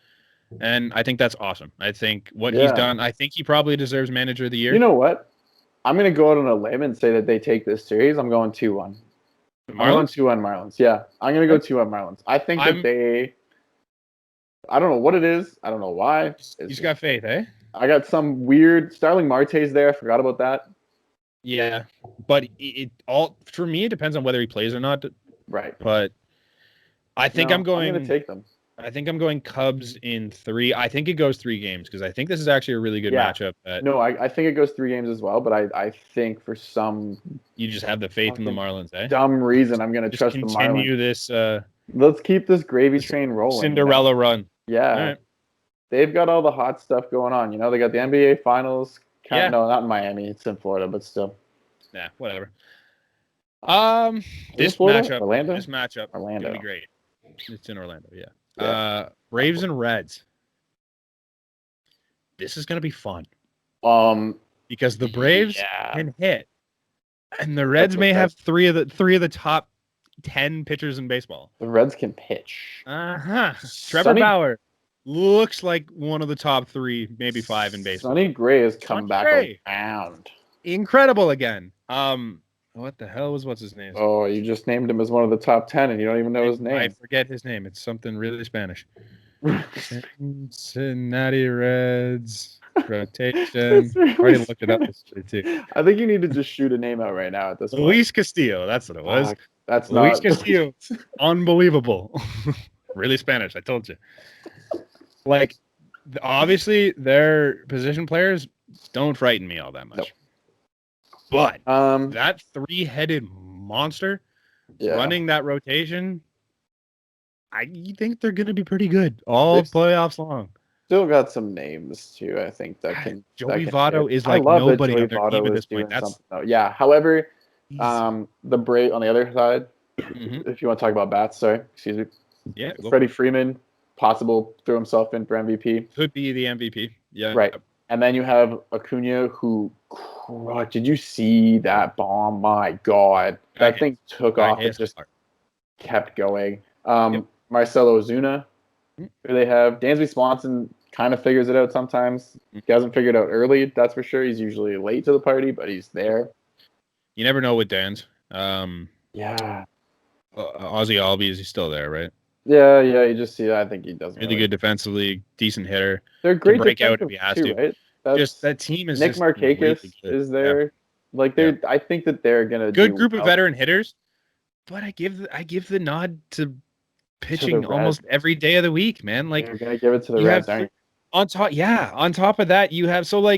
And I think that's awesome. I think what he's done, I think he probably deserves Manager of the Year. You know what? I'm going to go out on a limb and say that they take this series. I'm going 2-1. I'm going 2-1 Marlins. Yeah, I'm going to go 2-1 Marlins. I think that I don't know what it is. I don't know why. He's got faith, eh? I got some weird Starling Marte's there. I forgot about that. Yeah, but for me, it depends on whether he plays or not. Right. But I'm going to take them. I think I'm going Cubs in 3. I think it goes 3 games because I think this is actually a really good matchup. No, I think it goes 3 games as well, but I think for some... You just have the faith in the Marlins, eh? Dumb reason I'm going to trust the Marlins. Continue this... Let's keep this gravy train rolling. Cinderella run. Yeah. Right. They've got all the hot stuff going on. You know, they got the NBA Finals. No, not in Miami. It's in Florida, but still. Yeah, whatever. This matchup... Orlando? This matchup is going to be great. It's in Orlando, yeah. Braves and Reds. This is going to be fun. Because the Braves can hit, and the Reds may have three of the top 10 pitchers in baseball. The Reds can pitch. Trevor Bauer looks like one of the top 3, maybe 5 in baseball. Sonny Gray has come back around. Incredible again. What the hell what's his name? Oh, you just named him as one of the top 10 and you don't even know his name. I forget his name. It's something really Spanish. Cincinnati Reds. Rotation. Already looked it up too. I think you need to just shoot a name out right now at this point. Luis Castillo. That's what it was. That's Luis not Castillo. Unbelievable. Really Spanish. I told you. Like, obviously, their position players don't frighten me all that much. Nope. But that three-headed monster running that rotation, I think they're going to be pretty good all playoffs long. Still got some names too. I think that can. Joey Votto is like nobody on their team at this point. That's yeah. However, the Brave on the other side. If you want to talk about bats, sorry, excuse me. Yeah, Freddie Freeman, possible threw himself in for MVP. Could be the MVP. Yeah, right. And then you have Acuna, who, did you see that bomb? My God, that thing took off and just kept going. Marcelo Ozuna, who they have. Dansby Swanson kind of figures it out sometimes. He hasn't figured it out early, that's for sure. He's usually late to the party, but he's there. You never know with Dans. Yeah. Ozzy Albies, he's still there, right? Yeah. You just see that. I think he doesn't. Really good defensively, decent hitter. They're great to break out if he has to. Right? Just that team is Nick Markakis really is there. Yeah. Like they, I think that they're gonna good group of veteran hitters. But I give the nod to pitching almost every day of the week, man. Like you're gonna give it to the Reds, aren't you? On top of that, you have oh my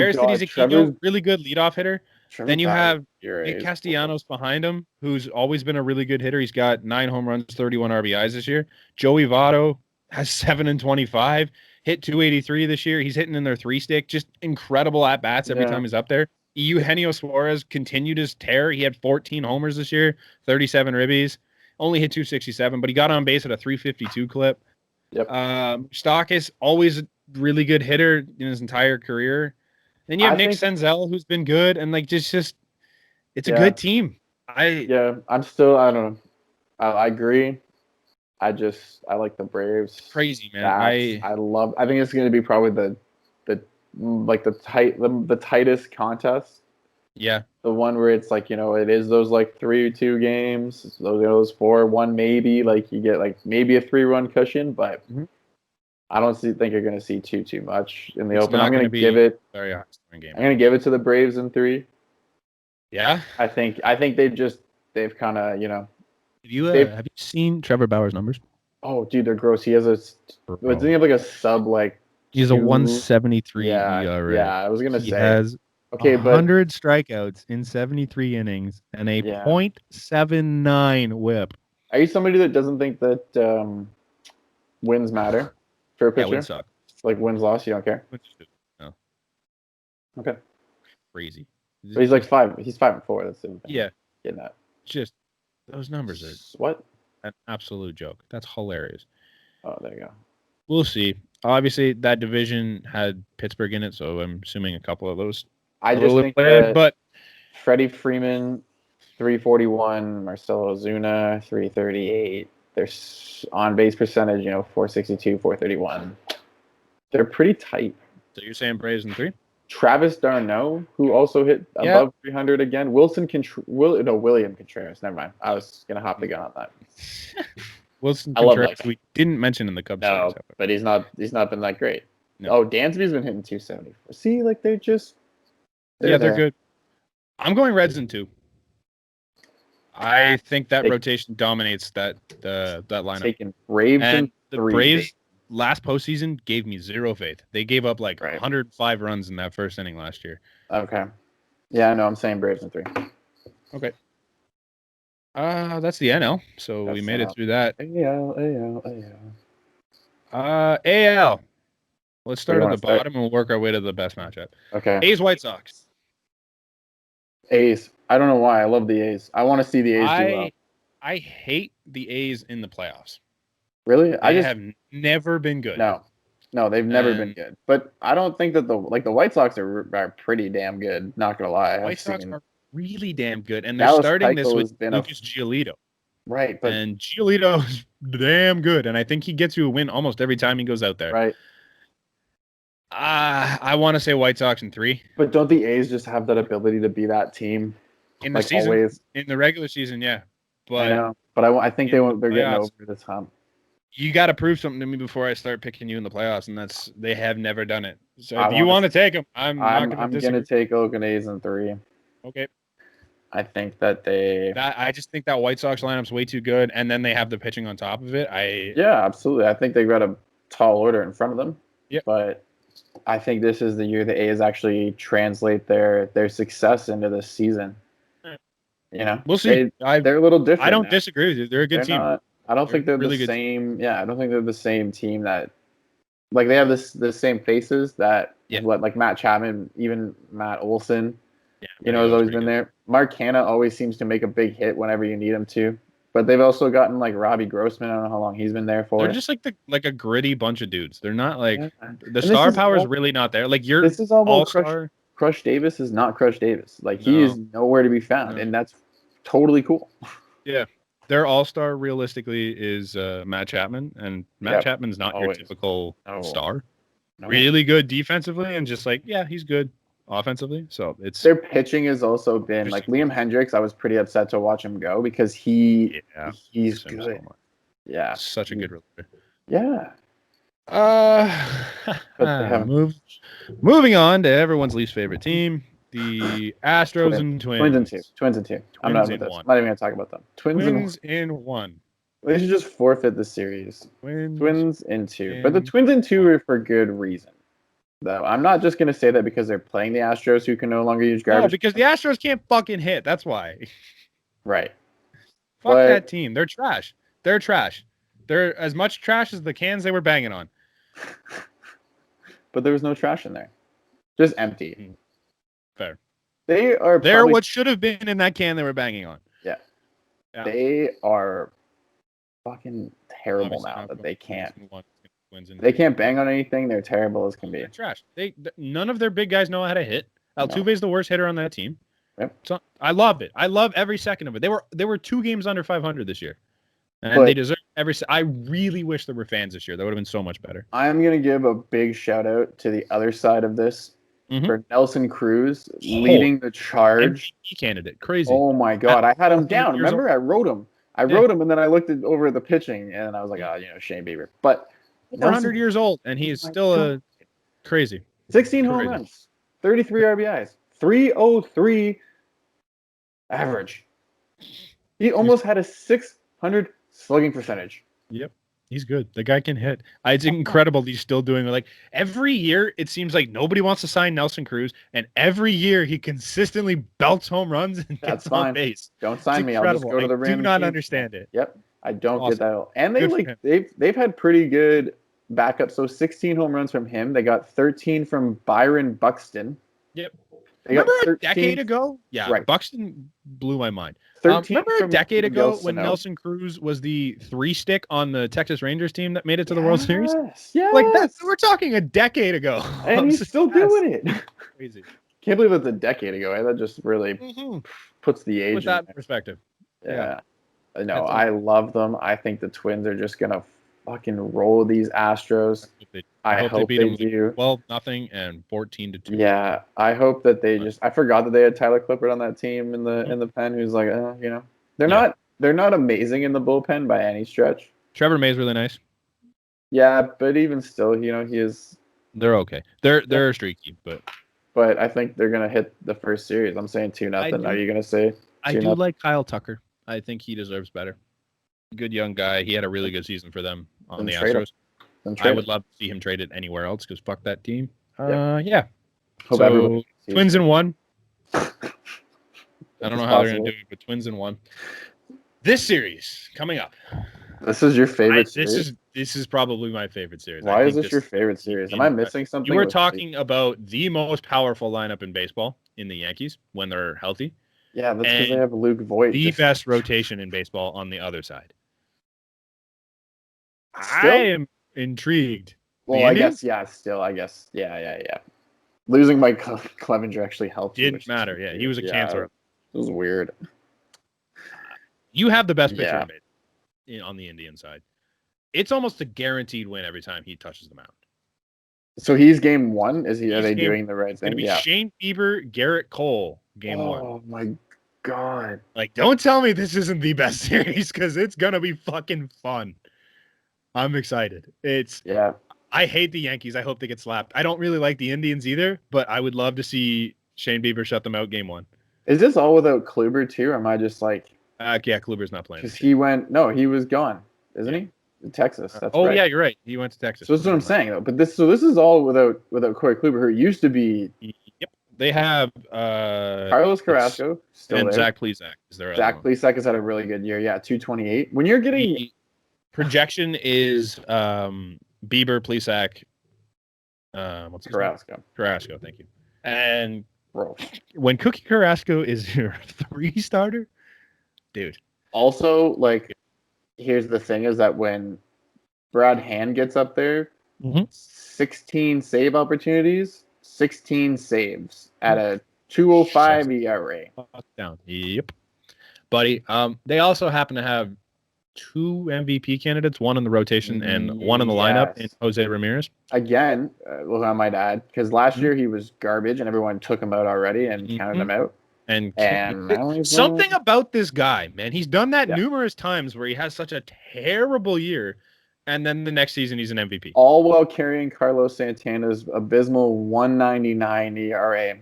God, Aquino, really good leadoff hitter. Then you have Nick Castellanos behind him, who's always been a really good hitter. He's got 9 home runs, 31 RBIs this year. Joey Votto has 7 and 25, hit 283 this year. He's hitting in their 3-stick. Just incredible at bats every time he's up there. Eugenio Suarez continued his tear. He had 14 homers this year, 37 ribbies, only hit 267, but he got on base at a 352 clip. Yep. Stock is always a really good hitter in his entire career. Then you have Nick Senzel, who's been good, and it's a good team. I don't know. I agree. I like the Braves. Crazy, man. I think it's going to be probably the tightest contest. Yeah. The one where it's it is those 3-2 games, those 4-1 maybe, you get maybe a 3-run cushion, but I don't think you're going to see too much in the open. I'm going to give it very high scoring game. I'm going to give it to the Braves in 3. Yeah. I think they've kind of, Have you seen Trevor Bauer's numbers? Oh, dude, they're gross. He has doesn't he have a sub He has a 173 ERA. Yeah, I was going to say. He has 100 strikeouts in 73 innings and a .79 whip. Are you somebody that doesn't think that wins matter for a pitcher? Yeah, wins suck. Wins loss, you don't care? No. Okay. Crazy. But he's 5. He's 5-4. That's the thing. Yeah. Getting that. Just those numbers are what? An absolute joke. That's hilarious. Oh, there you go. We'll see. Obviously, that division had Pittsburgh in it, so I'm assuming a couple of those. I just think that Freddie Freeman, 341, Marcelo Ozuna, 338. Their on-base percentage, 462, 431. They're pretty tight. So you're saying Braves in 3? Travis d'Arnaud, who also hit above 300 again. William Contreras. Never mind. I was gonna hop the gun on that. Wilson Contreras, we didn't mention in the Cubs. No, but he's not been that great. No. Oh, Dansby's been hitting 274. See, they're just. They're good. I'm going Reds in 2. I think that rotation dominates that lineup. Taking Braves and the 3. Braves last postseason gave me zero faith. They gave up 105 runs in that first inning last year. Okay. Yeah, I know. I'm saying Braves in 3. Okay. That's the NL. So we made it through that. AL. Let's start at the bottom and we'll work our way to the best matchup. Okay. A's White Sox. A's. I don't know why. I love the A's. I want to see the A's do well. I hate the A's in the playoffs. Really? They have never been good. No, they've never been good. But I don't think that the White Sox are pretty damn good. Not gonna lie. White Sox are really damn good, and they're starting this with Lucas Giolito. Right, and Giolito's damn good, and I think he gets you a win almost every time he goes out there. Right. I want to say White Sox in 3. But don't the A's just have that ability to be that team in the season? Always? In the regular season, yeah. But I know. But I think they're getting over this hump. You got to prove something to me before I start picking you in the playoffs, and they have never done it. So if you want to take them, I'm not going to disagree. I'm going to take Oakland A's in 3. Okay. I think that I just think that White Sox lineup's way too good, and then they have the pitching on top of it. Yeah, absolutely. I think they've got a tall order in front of them. Yeah. But I think this is the year the A's actually translate their success into this season. You know, we'll see. They're a little different. I don't disagree with you. They're a good team. I don't think they're really the same. Yeah, I don't think they're the same team that, like, they have the same faces that, like Matt Chapman, even Matt Olson, has always been there. Mark Hanna always seems to make a big hit whenever you need him to. But they've also gotten like Robbie Grossman. I don't know how long he's been there for. They're just like a gritty bunch of dudes. They're not like the star power is really not there. Like this is almost Crush Davis is not Crush Davis. Like he is nowhere to be found, and that's totally cool. Yeah, their all-star realistically is Matt Chapman, and Matt Chapman's not your typical star. No. Really good defensively, and just like he's good offensively. So it's their pitching has also been like Liam Hendricks. I was pretty upset to watch him go because he's good. So yeah, such a good reliever. Yeah. Moving on to everyone's least favorite team, the Astros and Twins. Twins and two. I'm not with this. I'm not even gonna talk about them. Twins in 1. They should just forfeit the series. Twins in 2. But the Twins in 2 are for good reason. Though I'm not just gonna say that because they're playing the Astros, who can no longer use garbage. No, because the Astros can't fucking hit. That's why. Right. Fuck that team. They're trash. They're trash. They're as much trash as the cans they were banging on. But there was no trash in there. Just empty. Fair. They're what should have been in that can they were banging on. Yeah. They are fucking terrible now that they can't. They can't bang on anything. They're terrible as can be. They're trash. None of their big guys know how to hit. Altuve's the worst hitter on that team. Yep. So I love it. I love every second of it. They were 2 games under 500 this year. And they deserve I really wish there were fans this year. That would have been so much better. I'm going to give a big shout out to the other side of this for Nelson Cruz leading the charge. MVP candidate. Crazy. Oh my God. I had him down. Remember? I wrote him. And then I looked over the pitching and I was like, Shane Bieber. But 400 years old and he's still crazy. 16 home runs, 33 RBIs, 303 average. He almost had a 600 slugging percentage. Yep. He's good. The guy can hit. It's incredible he's still doing it. Like every year, it seems like nobody wants to sign Nelson Cruz, and every year he consistently belts home runs and gets on base. Don't sign me. I'll just go to the rim. I do not understand it. Yep. I don't get that at all. And they've had pretty good backup. So 16 home runs from him. They got 13 from Byron Buxton. Yep. Remember a decade ago? Yeah, right. Buxton blew my mind. Remember a decade ago when Nelson Cruz was the 3-stick on the Texas Rangers team that made it to the World Series? Yes. Like that. We're talking a decade ago. And he's still doing it. Crazy. Can't believe it's a decade ago. That just really puts the age with that perspective. Yeah. No, I love them. I think the Twins are just going to fucking roll these Astros. I hope they do. 12-0 and 14-2. Yeah, I hope that they just. I forgot that they had Tyler Clippard on that team in the pen. Who's like, they're not amazing in the bullpen by any stretch. Trevor May's really nice. Yeah, but even still, he is. They're okay. They're streaky, but I think they're gonna hit the first series. I'm saying 2-0. Are you gonna say? I do like Kyle Tucker. I think he deserves better. Good young guy. He had a really good season for them on the Astros. I would love to see him traded anywhere else because fuck that team. Yeah. So Twins in 1. I don't know how they're gonna do it, but Twins in 1. This series coming up. This is your favorite series? This is probably my favorite series. Why is this your favorite series? Am I missing something? You were talking about the most powerful lineup in baseball in the Yankees when they're healthy. Yeah, that's because they have Luke Voit. The best rotation in baseball on the other side. I am intrigued. Well, I guess. Yeah. Losing Mike Clevenger actually helped. Didn't matter. Yeah, he was a cancer. It was weird. You have the best pitcher on the Indian side. It's almost a guaranteed win every time he touches the mound. So he's game 1. Are they doing the right thing? It's going to be Shane Bieber, Garrett Cole, game 1. Oh my God! Like, don't tell me this isn't the best series because it's gonna be fucking fun. I'm excited. I hate the Yankees. I hope they get slapped. I don't really like the Indians either, but I would love to see Shane Bieber shut them out game 1. Is this all without Kluber too, or am I just like? Yeah, Kluber's not playing. Because he went. No, he was gone, isn't he? In Texas. That's right. Yeah, you're right. He went to Texas. So that's what I'm saying, though. But this is all without Corey Kluber, who used to be. Yep. They have Carlos Carrasco still and there. Zach Plesac is there. Zach Plesac has had a really good year. Yeah, 228. When you're getting projection is Bieber, Plesac, what's his Carrasco. Name? Carrasco, thank you. And bro, when Cookie Carrasco is your 3 starter, dude. Also, like, here's the thing: is that when Brad Hand gets up there, 16 save opportunities, 16 saves at a 2.05 ERA. Down. Yep. Buddy. They also happen to have 2 MVP candidates, one in the rotation and one in the lineup in Jose Ramirez. Again, well, I might add, because last year he was garbage and everyone took him out already and counted him out. And something about this guy, man. He's done that numerous times where he has such a terrible year, and then the next season he's an MVP. All while carrying Carlos Santana's abysmal 1.99 ERA.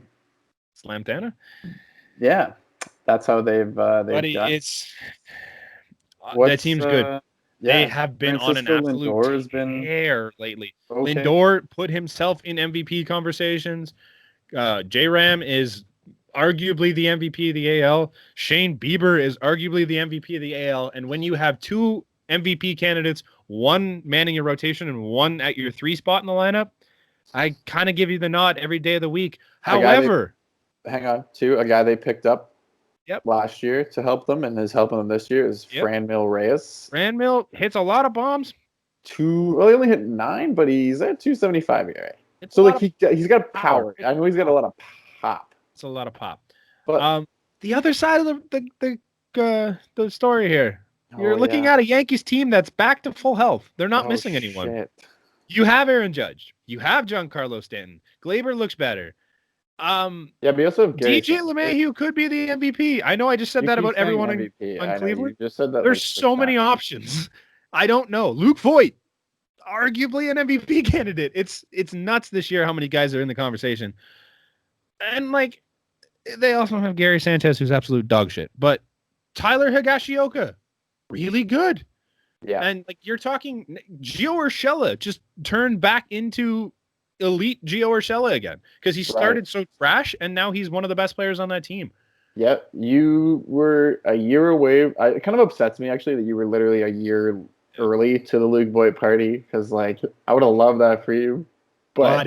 Slamtana? Yeah, that's how they've Buddy, got. That team's good. They have been on an absolute tear lately. Okay. Lindor put himself in MVP conversations. J-Ram is arguably the MVP of the AL. Shane Bieber is arguably the MVP of the AL. And when you have 2 MVP candidates, one manning your rotation and one at your 3 spot in the lineup, I kind of give you the nod every day of the week. However, a guy they picked up last year to help them and is helping them this year is Franmil Reyes. Franmil hits a lot of bombs. He only hit 9, but he's at 2.75 ERA. So like he's got power. I know he's got a lot of pop. It's a lot of pop. But the other side of the story here, you're looking at a Yankees team that's back to full health. They're not missing anyone. Shit. You have Aaron Judge. You have Giancarlo Stanton. Glaber looks better. But you also have DJ LeMahieu could be the MVP. I know I just said that about everyone on Cleveland. You just said that. There's so many options. I don't know. Luke Voigt, arguably an MVP candidate. It's nuts this year how many guys are in the conversation. And like they also have Gary Sanchez, who's absolute dog shit. But Tyler Higashioka, really good. Yeah. And like you're talking Gio Urshela just turned back into elite Gio Urshela again because he started so trash and now he's one of the best players on that team. Yeah, you were a year away. It kind of upsets me actually that you were literally a year early to the Luke Voigt party because like I would have loved that for you. But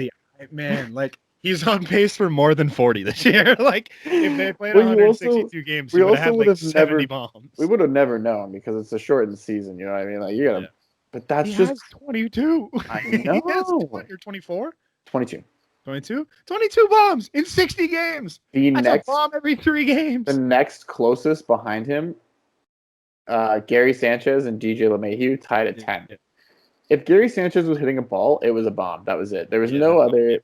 man, like he's on pace for more than 40 this year. Like if they played 162 games, he would have had like 70 bombs. We would have never known because it's a shortened season. You know what I mean? Like you gotta. But that's he has 22. I know. You're 24? 22. 22? 22 bombs in 60 games. That's a bomb every 3 games. The next closest behind him, Gary Sanchez and DJ LeMahieu tied at 10. Yeah. If Gary Sanchez was hitting a ball, it was a bomb. That was it. There was no other.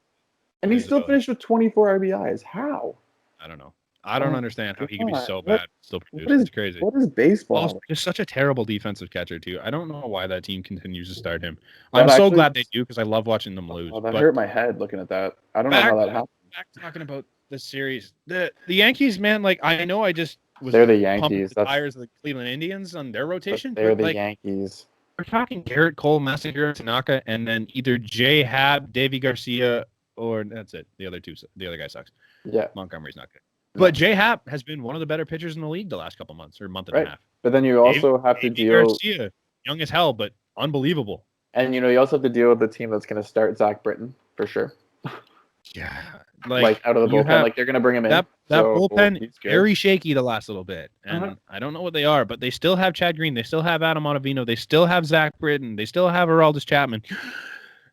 And he still finished with 24 RBIs. How? I don't know. I don't understand how he can be so bad still produce. It's crazy. What is baseball? Also, just such a terrible defensive catcher too. I don't know why that team continues to start him. I'm so glad they do because I love watching them lose. That hurt my head looking at that. I don't know how that happened. Back talking about the series, the Yankees, man. Like I know I just was. They're the Yankees. The tires of the Cleveland Indians on their rotation. They're the Yankees. We're talking Garrett Cole, Masahiro Tanaka, and then either J. Happ, Davy Garcia, or that's it. The other guy sucks. Yeah, Montgomery's not good. But J. Happ has been one of the better pitchers in the league the last couple months or month and a half. But then you also have to deal. Garcia, young as hell, but unbelievable. And you also have to deal with the team that's going to start Zach Britton for sure. Yeah, like out of the bullpen, like they're going to bring him in. That bullpen very shaky the last little bit, and I don't know what they are, but they still have Chad Green, they still have Adam Ottavino, they still have Zach Britton, they still have Aroldis Chapman,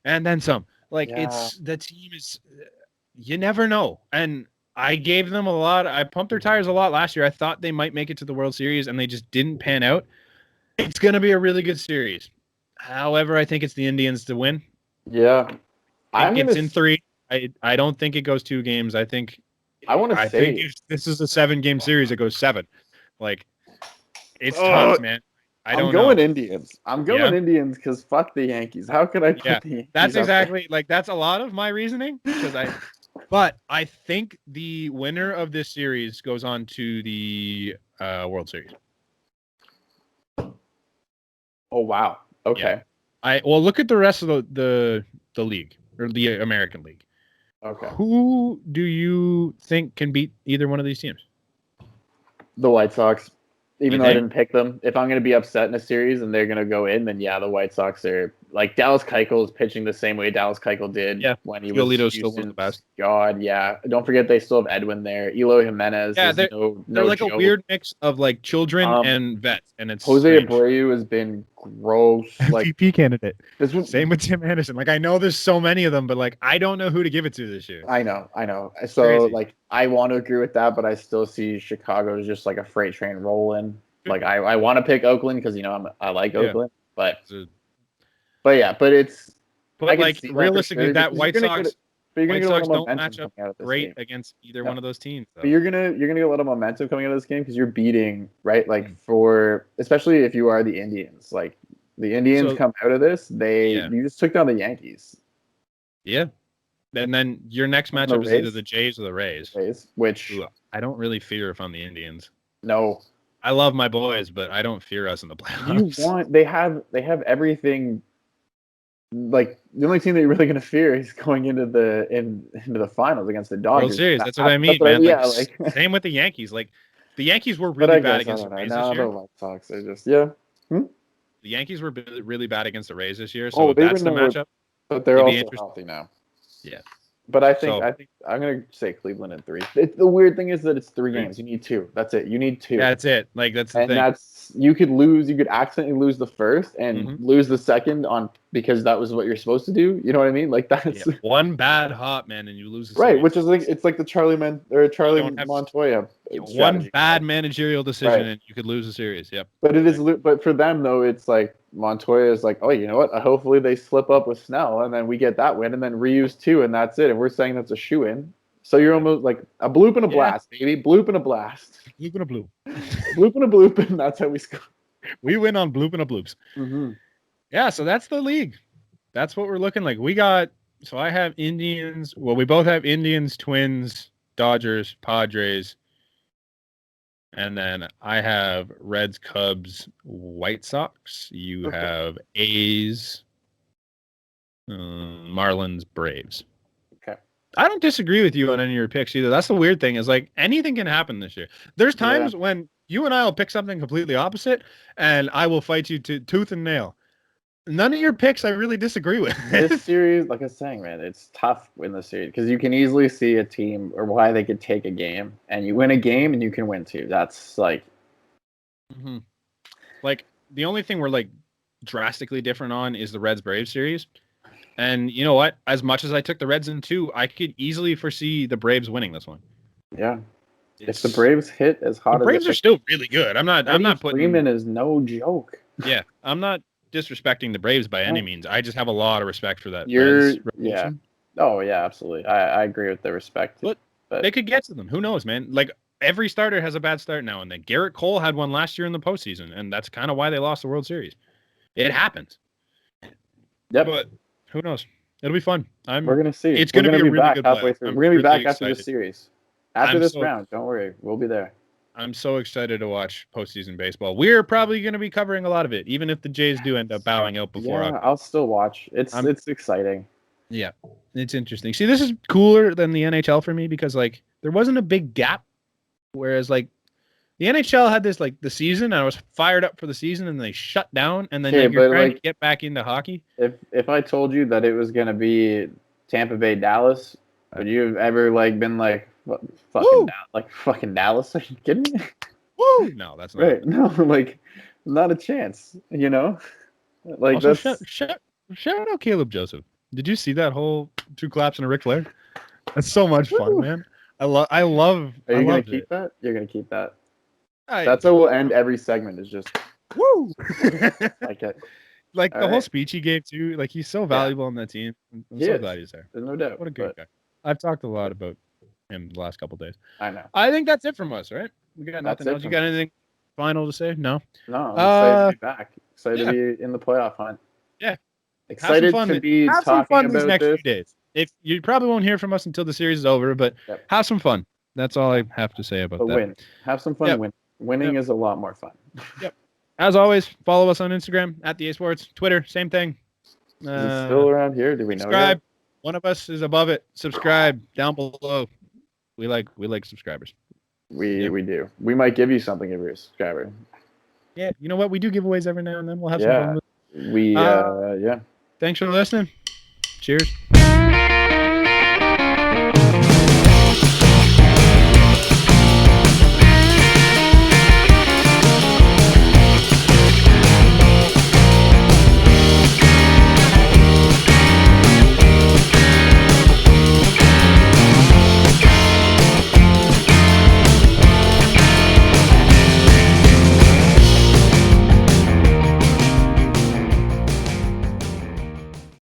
and then some. Like it's the team is, you never know, and. I gave them a lot. I pumped their tires a lot last year. I thought they might make it to the World Series, and they just didn't pan out. It's going to be a really good series. However, I think it's the Indians to win. Yeah. It's in 3. I don't think it goes 2 games. I think if this is a 7-game series, it goes 7. Like, it's tough, man. I'm going Indians. I'm going Indians because fuck the Yankees. How could I put the Yankees? That's exactly that's a lot of my reasoning but I think the winner of this series goes on to the World Series. Oh wow. Okay. Yeah. Look at the rest of the league or the American League. Okay. Who do you think can beat either one of these teams? The White Sox. Even though I didn't pick them, if I'm going to be upset in a series and they're going to go in, then yeah, the White Sox are like Dallas Keuchel is pitching the same way Dallas Keuchel did when he was Giolito's still one of the best. God, yeah. Don't forget they still have Edwin there. Eloy Jimenez. Yeah, they're like joke. A weird mix of like children and vets, and it's Jose Abreu has been gross. MVP candidate. Same with Tim Anderson. Like I know there's so many of them, but like I don't know who to give it to this year. I know. So like I want to agree with that, but I still see Chicago as just like a freight train rolling. Like I want to pick Oakland because I like Oakland, but it's like realistically that White Sox. But White Sox don't match up great against either one of those teams. Though. But you're gonna get a lot of momentum coming out of this game because you're beating for especially if you are the Indians. Like the Indians come out of this, you just took down the Yankees. Yeah, and then your next matchup is either the Jays or the Rays. Which I don't really fear if I'm the Indians. No, I love my boys, but I don't fear us in the playoffs. They have everything. Like the only team that you're really going to fear is going into the finals against the Dodgers. World Series. That's what I mean, man. Same with the Yankees. Like the Yankees were really bad against the Rays this year. The White Sox are just The Yankees were really bad against the Rays this year, so that's the matchup. But they're also healthy now. Yeah. But I think I'm gonna say Cleveland in 3. The weird thing is that it's 3 games. You need 2. That's it. You need 2. That's it. Like that's the thing. You could accidentally lose the first and lose the second because that was what you're supposed to do. You know what I mean? Like that's one bad hot man and you lose the series. Right, which is like it's like the Charlie Montoya. One bad managerial decision and you could lose the series. Yep. But for them though, it's like Montoya is like, oh, you know what? Hopefully they slip up with Snell and then we get that win and then reuse 2 and that's it. And we're saying that's a shoe-in. So you're almost like a bloop and a blast, baby. Bloop and a blast. Bloop and a bloop. Bloop and a bloop, and that's how we score. We win on bloop and a bloops. Mm-hmm. Yeah, so that's the league. That's what we're looking like. So I have Indians. Well, we both have Indians, Twins, Dodgers, Padres. And then I have Reds, Cubs, White Sox. You have A's, Marlins, Braves. Okay. I don't disagree with you on any of your picks either. That's the weird thing is like anything can happen this year. There's times when you and I will pick something completely opposite and I will fight you to tooth and nail. None of your picks I really disagree with. This series, like I was saying, man, it's tough in the series because you can easily see a team or why they could take a game and you win a game and you can win 2. That's like... Like the only thing we're like drastically different on is the Reds-Braves series. And you know what? As much as I took the Reds in 2, I could easily foresee the Braves winning this one. Yeah. If the Braves hit as hot as the Braves are still really good. I'm not putting Freeman is no joke. Yeah. I'm not disrespecting the Braves by any means. I just have a lot of respect for that. Oh yeah, absolutely. I agree with the respect. But they could get to them. Who knows, man? Like every starter has a bad start now and then. Garrett Cole had one last year in the postseason, and that's kind of why they lost the World Series. It happens. Yep. But who knows? It'll be fun. We're gonna see. It's gonna be a really good halfway through. We're gonna be back after this series. After this round, don't worry, we'll be there. I'm so excited to watch postseason baseball. We're probably going to be covering a lot of it, even if the Jays do end up bowing out before. Yeah, I'll still watch. It's exciting. Yeah, it's interesting. See, this is cooler than the NHL for me because like there wasn't a big gap, whereas like the NHL had this like the season. And I was fired up for the season, and they shut down, and then you're trying to get back into hockey. If I told you that it was going to be Tampa Bay Dallas, would you have ever like been like? Fucking Dallas? Are you kidding me? Woo! No, that's not right. No, like not a chance. You know, like also, shout out Caleb Joseph. Did you see that whole 2 claps and a Ric Flair? That's so much fun, man. I love. Are you gonna keep that? You're gonna keep that. That's how we'll end every segment. Is just woo. Like it. Like the whole speech he gave too. Like he's so valuable on that team. I'm so glad he's there. There's no doubt. What a good guy. I've talked a lot about him the last couple of days. I know. I think that's it from us, right? We got nothing else. You got anything final to say? No. No, I'm excited to be back. Excited to be in the playoff hunt. Yeah. Excited to be talking about these next this. few days. If you probably won't hear from us until the series is over, but have some fun. That's all I have to say about that. Win. Have some fun. Winning is a lot more fun. Yep. As always, follow us on Instagram at the Sports. Twitter, same thing. Is it still around here? Do we know? Subscribe. One of us is above it. Subscribe down below. We like subscribers. We do. We might give you something if you're a subscriber. Yeah, you know what? We do giveaways every now and then. We'll have some fun with it. Yeah. Thanks for listening. Cheers.